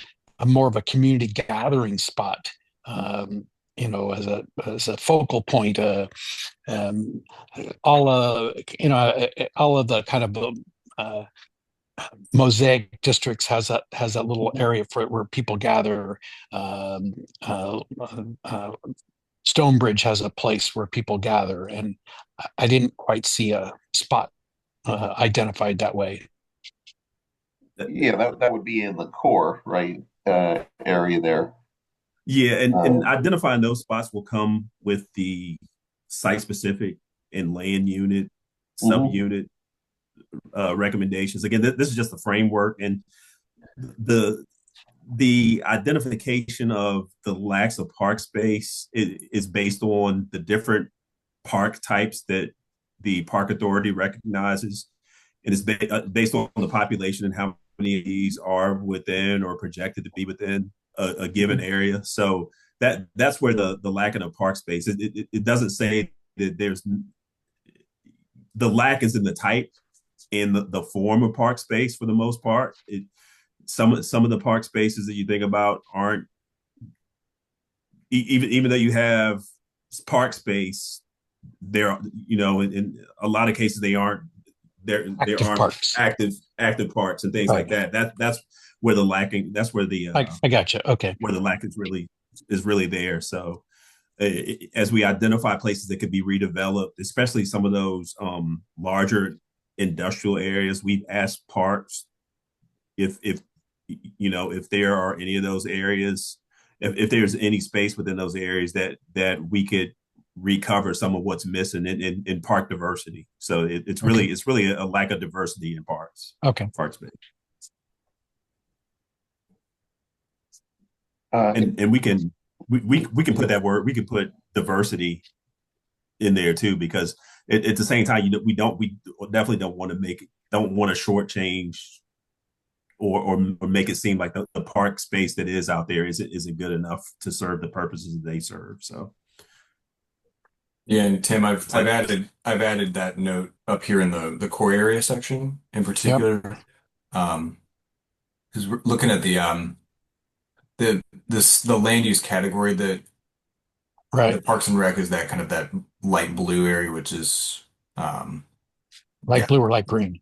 more of a community gathering spot, as a focal point. Um, all of the kind of mosaic districts has that little area for where people gather. Um, uh, uh, Stonebridge has a place where people gather, and I didn't quite see a spot identified that way. Yeah, that would be in the core, right, area there. Yeah, and identifying those spots will come with the site-specific and land unit, subunit recommendations. Again, this is just a framework, and the identification of the lacks of park space is based on the different park types that the park authority recognizes, and it's based on the population and how many of these are within or projected to be within a given area. So that's where the lack of park space. It doesn't say that there's the lack is in the type in the form of park space for the most part. Some of the park spaces that you think about aren't, even though you have park space, there, in a lot of cases they aren't, there aren't parks. active parks and things like that. That's where the lacking. That's where the I gotcha. Okay. where the lack is really there. So as we identify places that could be redeveloped, especially some of those larger industrial areas, we've asked parks if there are any of those areas, if there's any space within those areas that we could recover some of what's missing in park diversity. So it's really a lack of diversity in parks. Okay. Park space. And we can put that word, we can put diversity in there too, because at the same time, we definitely don't want to shortchange or make it seem like the park space that is out there isn't good enough to serve the purposes that they serve. So yeah, and Tim, I've added that note up here in the core area section in particular. Yep. Because we're looking at the land use category that the Parks and Rec is that kind of that light blue area, which is light blue or light green.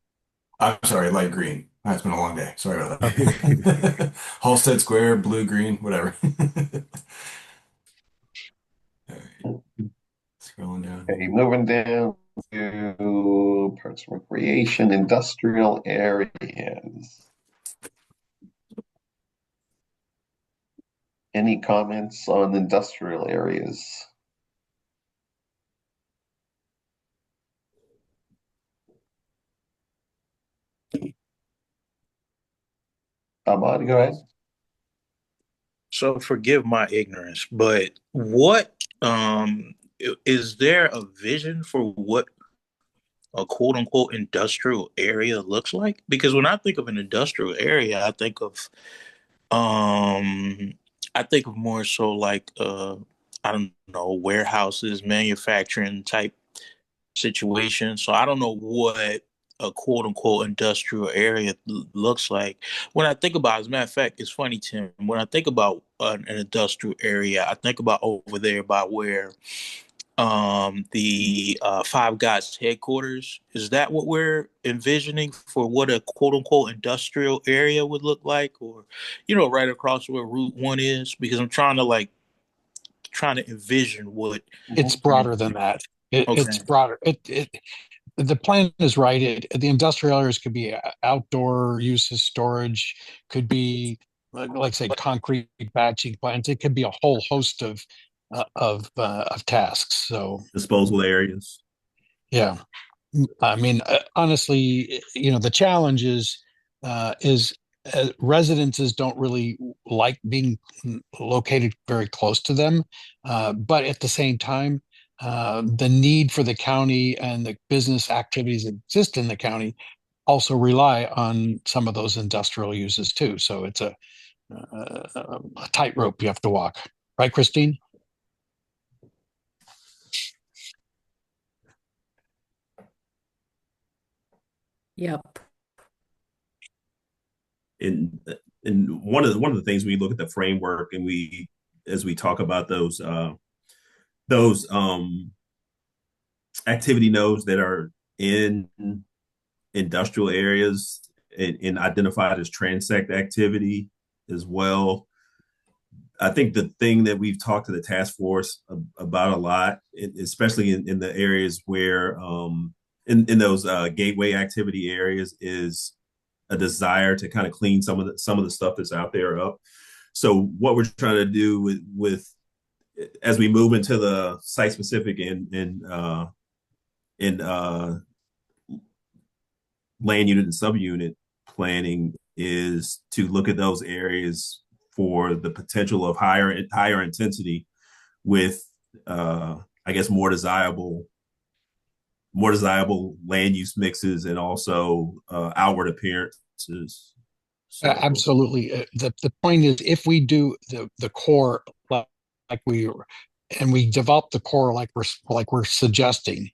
I'm sorry, light green. It's been a long day. Sorry about that. Halsted Square, blue, green, whatever. Scrolling down. Okay, moving down to Parks and Recreation, industrial areas. Any comments on industrial areas? Ahmad, go ahead. So forgive my ignorance, but what is there a vision for what a quote unquote industrial area looks like? Because when I think of an industrial area, I think of more so like I don't know, warehouses, manufacturing type situation. So I don't know what a quote unquote industrial area looks like. When I think about, as a matter of fact, it's funny, Tim, when I think about an industrial area, I think about over there by where the Five Guys headquarters. Is that what we're envisioning for what a quote unquote industrial area would look like? Or, right across where Route 1 is? Because I'm trying to envision what it's broader than that. It's broader. The plan is right. The industrial areas could be outdoor uses, storage, could be like say concrete batching plants. It could be a whole host of tasks. So disposal areas. Yeah, I mean, honestly, the challenge is residences don't really like being located very close to them, but at the same time, the need for the county and the business activities that exist in the county also rely on some of those industrial uses too. So it's a tightrope you have to walk, right, Christine? Yep. And one of the things we look at the framework and as we talk about those activity nodes that are in industrial areas and identified as transect activity as well. I think the thing that we've talked to the task force about a lot, especially in the areas where in those gateway activity areas, is a desire to kind of clean some of the stuff that's out there up. So what we're trying to do with as we move into the site specific and land unit and subunit planning is to look at those areas for the potential of higher intensity with I guess more desirable land use mixes and also outward appearances. So, absolutely. The point is, if we do the core like we develop the core like we're suggesting,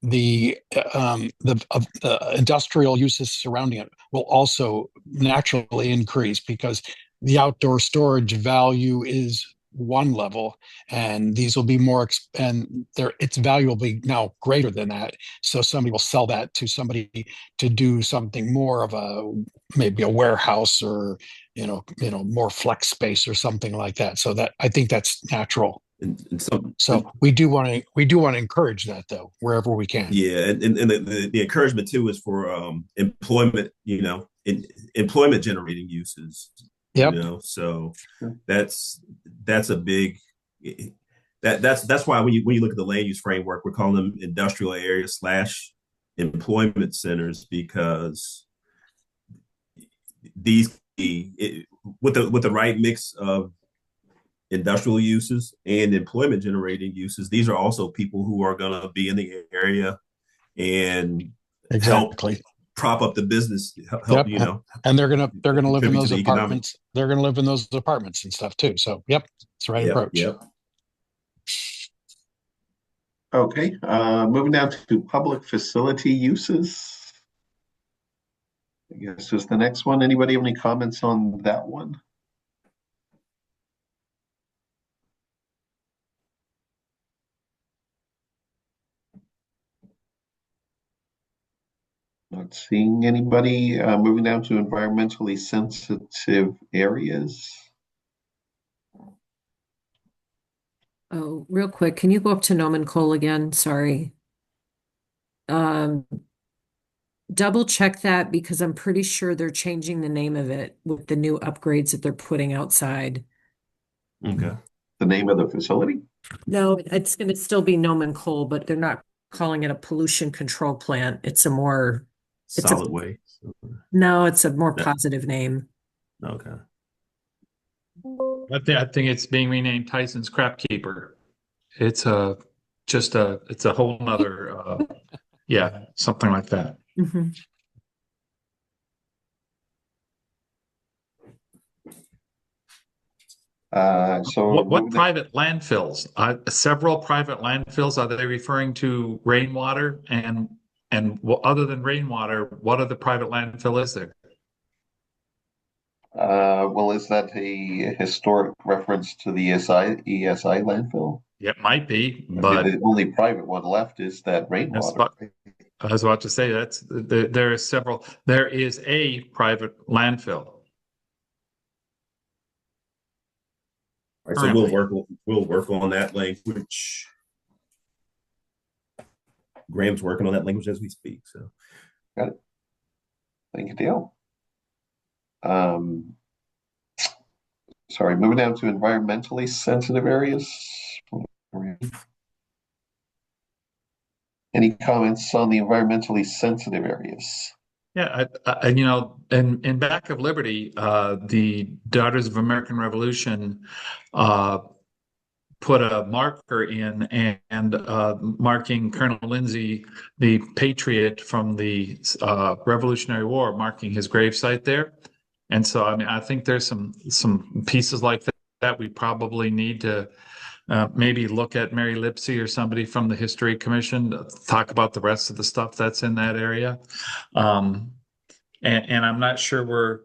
the industrial uses surrounding it will also naturally increase because the outdoor storage value is one level, and these will be more and its value will be now greater than that. So somebody will sell that to somebody to do something more of maybe a warehouse or more flex space or something like that. So that I think that's natural. So we do want to encourage that though, wherever we can. Yeah, and the encouragement too is for employment, employment generating uses. Yep. So that's a big that's why when you look at the land use framework, we're calling them industrial areas / employment centers, because these with the right mix of industrial uses and employment generating uses, these are also people who are going to be in the area and help prop up the business, help. And they're gonna live in those apartments. They're gonna live in those apartments and stuff too. So it's the right approach. Yep. Okay, moving down to public facility uses. I guess is the next one. Anybody have any comments on that one? Not seeing anybody. Moving down to environmentally sensitive areas. Oh, real quick, can you go up to Nomen Cole again? Sorry. Double check that because I'm pretty sure they're changing the name of it with the new upgrades that they're putting outside. Okay. The name of the facility? No, it's going to still be Nomen Cole, but they're not calling it a pollution control plant. It's a more solid way. No, it's a more positive name. Okay. I think it's being renamed Tyson's Crap Keeper. It's a whole nother something like that. Mm-hmm. So what private landfills? Several private landfills. Are they referring to rainwater? And other than rainwater, what other private landfill is there? Well, is that a historic reference to the ESI landfill? It might be, but the only private one left is that rainwater. I was about to say there are several. There is a private landfill. All right, so we'll work on that language. Graham's working on that language as we speak. So got it. Thank you, Dale. Sorry, moving down to environmentally sensitive areas. Any comments on the environmentally sensitive areas? Yeah, in Back of Liberty, the Daughters of American Revolution put a marker in and marking Colonel Lindsay, the patriot from the Revolutionary War, marking his gravesite there. And so, I think there's some pieces like that we probably need to maybe look at Mary Lipsey or somebody from the History Commission to talk about the rest of the stuff that's in that area. And I'm not sure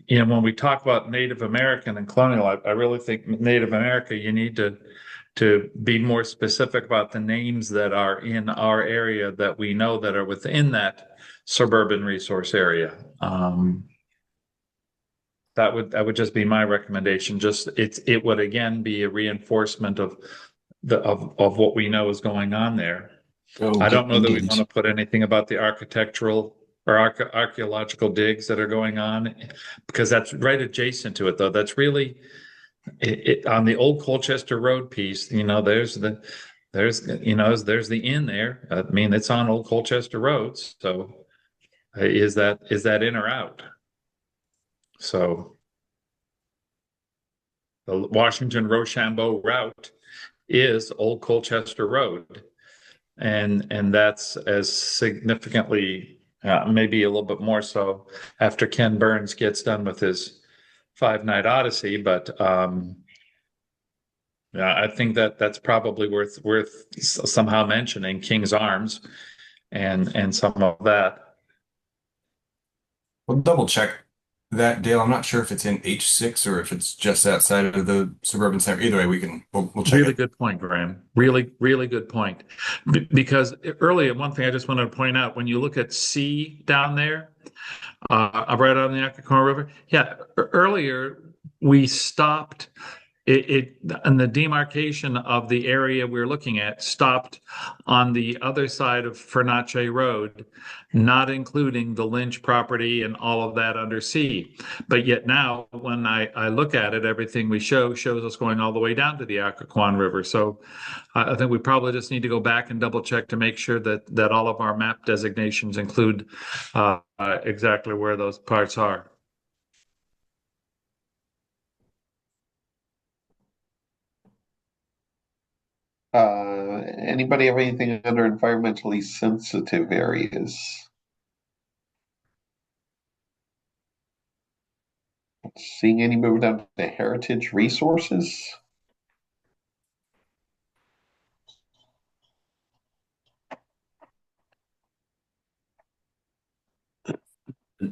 when we talk about Native American and colonial, I really think Native America, you need to be more specific about the names that are in our area that we know that are within that suburban resource area. That would just be my recommendation. It would again be a reinforcement of what we know is going on there. I don't know that we want to put anything about the architectural or archaeological digs that are going on, because that's right adjacent to it, though. That's really on the old Colchester Road piece. There's the inn there. It's on Old Colchester Road. So is that in or out? So the Washington Rochambeau route is Old Colchester Road, and that's as significantly, maybe a little bit more so after Ken Burns gets done with his 5-Night Odyssey, but Yeah, I think that that's probably worth somehow mentioning King's Arms and some of that. We'll double check that, Dale. I'm not sure if it's in H6 or if it's just outside of the suburban center. Either way, we'll check Really it. good point, Graham. Really, really good point. Because earlier, one thing I just wanted to point out, when you look at C down there, right on the Occoquan River, yeah, earlier we stopped it, and the demarcation of the area we're looking at stopped on the other side of Fernacce Road, not including the Lynch property and all of that under C. But yet now, when I look at it, everything we shows us going all the way down to the Occoquan River. So I think we probably just need to go back and double check to make sure that all of our map designations include exactly where those parts are. Anybody have anything under environmentally sensitive areas? Seeing any move down to heritage resources?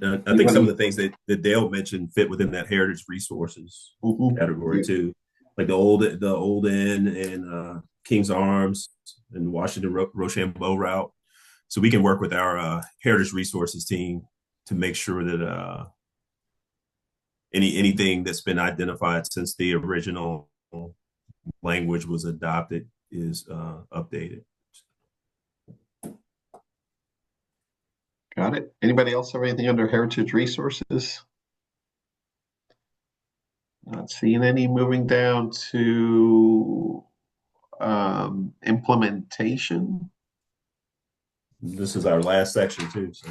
I think some of the things that Dale mentioned fit within that heritage resources category too, like the old inn and King's Arms and Washington Rochambeau route. So we can work with our heritage resources team to make sure that anything that's been identified since the original language was adopted is updated. Got it. Anybody else have anything under heritage resources? Not seeing any. Moving down to implementation. This is our last section too. So.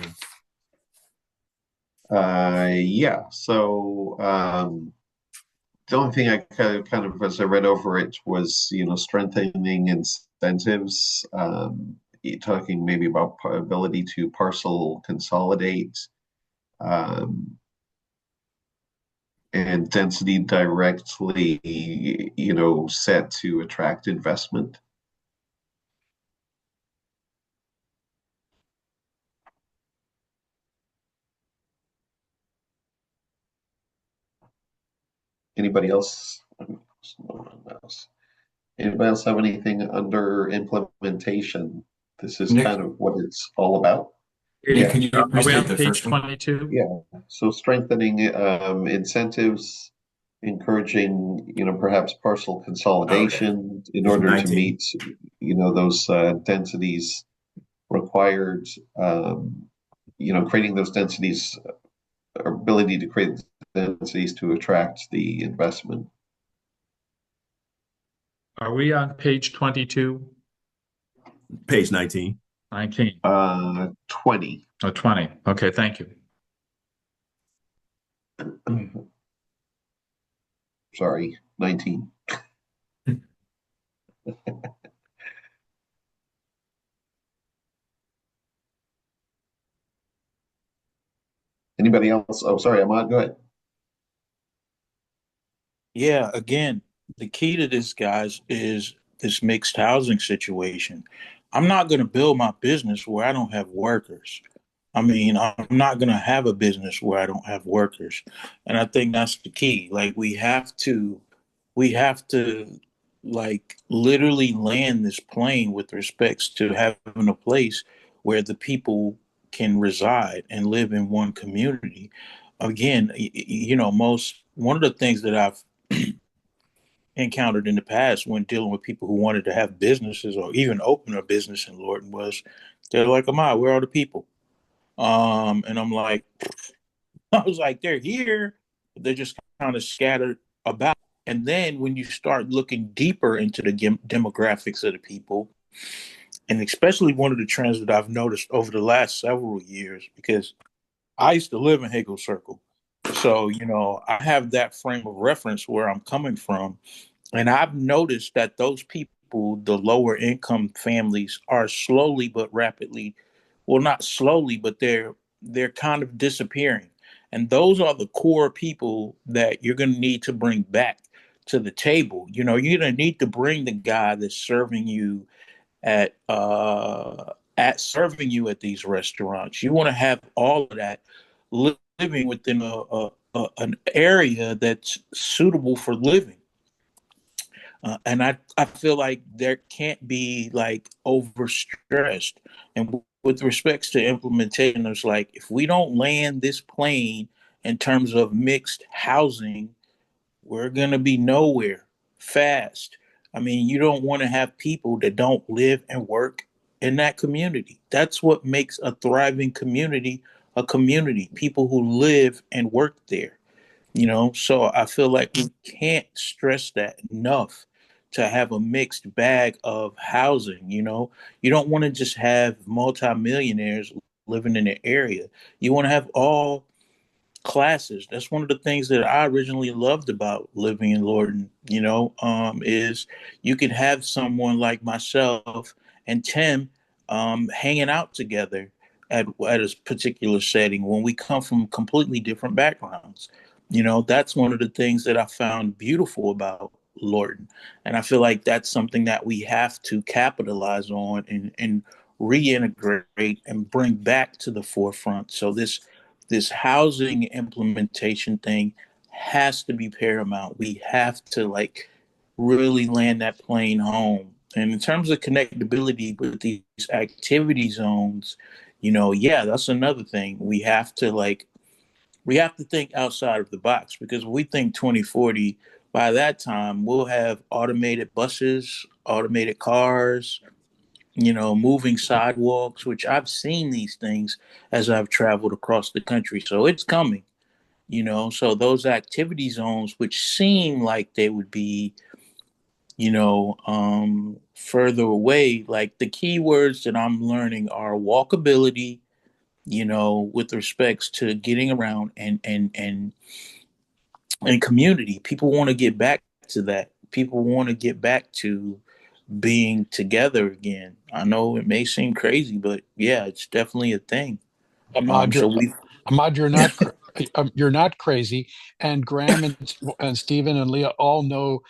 Yeah. So the only thing I kind of as I read over it was, strengthening incentives. Talking maybe about ability to parcel consolidate, and density directly, set to attract investment. Anybody else? Anybody else have anything under implementation? This is Nick? kind of what it's all about. Yeah, can you Are we restate on the page first one? 22? Yeah. So strengthening incentives, encouraging, perhaps parcel consolidation in order to 19. meet, those densities required. Creating those densities, ability to create densities to attract the investment. Are we on page 22? Page 19. 19. 20. Oh, 20. Okay, thank you. Sorry, 19. Anybody else? Oh, sorry, Ahmad, go ahead. Yeah, again, the key to this, guys, is this mixed housing situation. I'm not going to build my business where I don't have workers. I mean, I'm not going to have a business where I don't have workers. And I think that's the key. Like we have to like literally land this plane with respects to having a place where the people can reside and live in one community. Again, one of the things that I've encountered in the past when dealing with people who wanted to have businesses or even open a business in Lorton was they're like, "Am where are the people?" And I'm like, I was like, they're here, but they're just kind of scattered about. And then when you start looking deeper into the demographics of the people, and especially one of the trends that I've noticed over the last several years, because I used to live in Hagel Circle. So, I have that frame of reference where I'm coming from. And I've noticed that those people, the lower income families, are slowly but rapidly, well, not slowly, but they're kind of disappearing. And those are the core people that you're going to need to bring back to the table. You're gonna need to bring the guy that's serving you at serving you at these restaurants. You want to have all of that living within an area that's suitable for living. And I feel like there can't be like overstressed. And with respects to implementation, it's like if we don't land this plane in terms of mixed housing, we're going to be nowhere fast. I mean, you don't want to have people that don't live and work in that community. That's what makes a thriving community a community, people who live and work there. So I feel like we can't stress that enough to have a mixed bag of housing. You don't want to just have multimillionaires living in the area. You want to have all classes. That's one of the things that I originally loved about living in Lorton, is you could have someone like myself and Tim hanging out together at a particular setting when we come from completely different backgrounds. That's one of the things that I found beautiful about Lorton. And I feel like that's something that we have to capitalize on and reintegrate and bring back to the forefront. So this housing implementation thing has to be paramount. We have to like really land that plane home. And in terms of connectability with these activity zones, yeah, that's another thing. We have to think outside of the box, because when we think 2040, by that time we'll have automated buses, automated cars, moving sidewalks, which I've seen these things as I've traveled across the country. So it's coming, So those activity zones, which seem like they would be, further away, like the key words that I'm learning are walkability, with respects to getting around and community. People want to get back to that. People want to get back to being together again. I know it may seem crazy, but yeah, it's definitely a thing. Ahmad, So you're, we, Ahmad, you're not crazy. And Graham and Stephen and Leah all know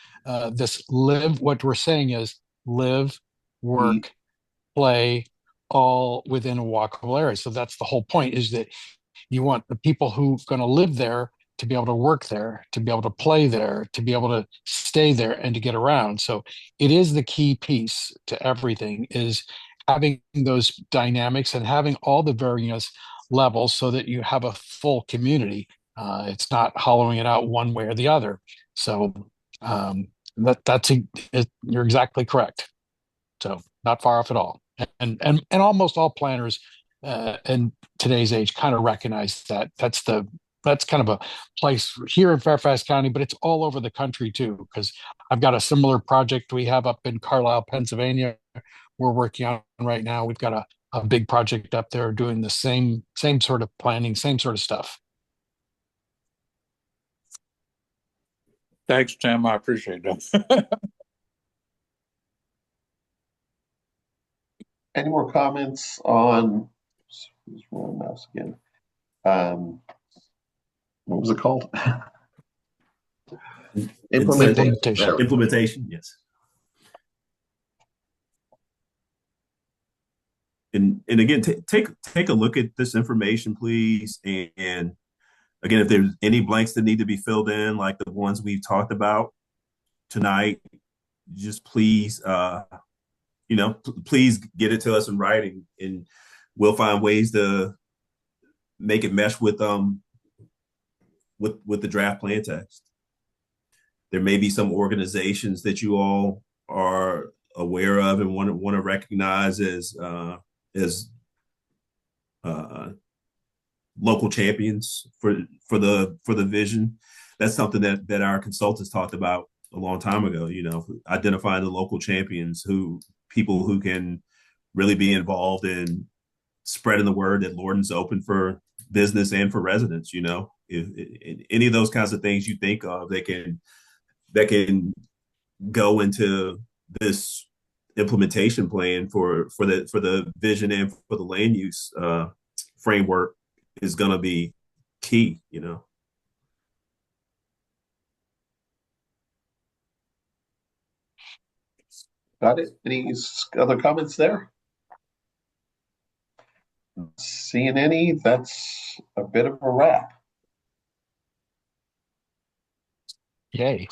this live. What we're saying is live, work, play, all within a walkable area. So that's the whole point, is that you want the people who are going to live there to be able to work there, to be able to play there, to be able to stay there and to get around. So it is the key piece to everything, is having those dynamics and having all the various levels so that you have a full community. It's not hollowing it out one way or the other. So you're exactly correct. So not far off at all. And almost all planners in today's age kind of recognize that that's kind of a place here in Fairfax County, but it's all over the country too. Because I've got a similar project we have up in Carlisle, Pennsylvania. We're working on right now. We've got a big project up there doing the same sort of planning, same sort of stuff. thanks, Tim. I appreciate that. Any more comments on, where's my mouse again? What was it called? Implementation. Implementation, yes. And again, take a look at this information, please. And again, if there's any blanks that need to be filled in, like the ones we've talked about tonight, just please, please get it to us in writing, and we'll find ways to make it mesh with the draft plan text. There may be some organizations that you all are aware of and want to recognize as local champions for the vision. That's something that our consultants talked about a long time ago. Identifying the local champions, people who can really be involved in spreading the word that Lorton's open for business and for residents. If any of those kinds of things you think of that can go into this implementation plan for the vision and for the land use framework is going to be key. Got it? Any other comments there? Seeing any, that's a bit of a wrap. Yay.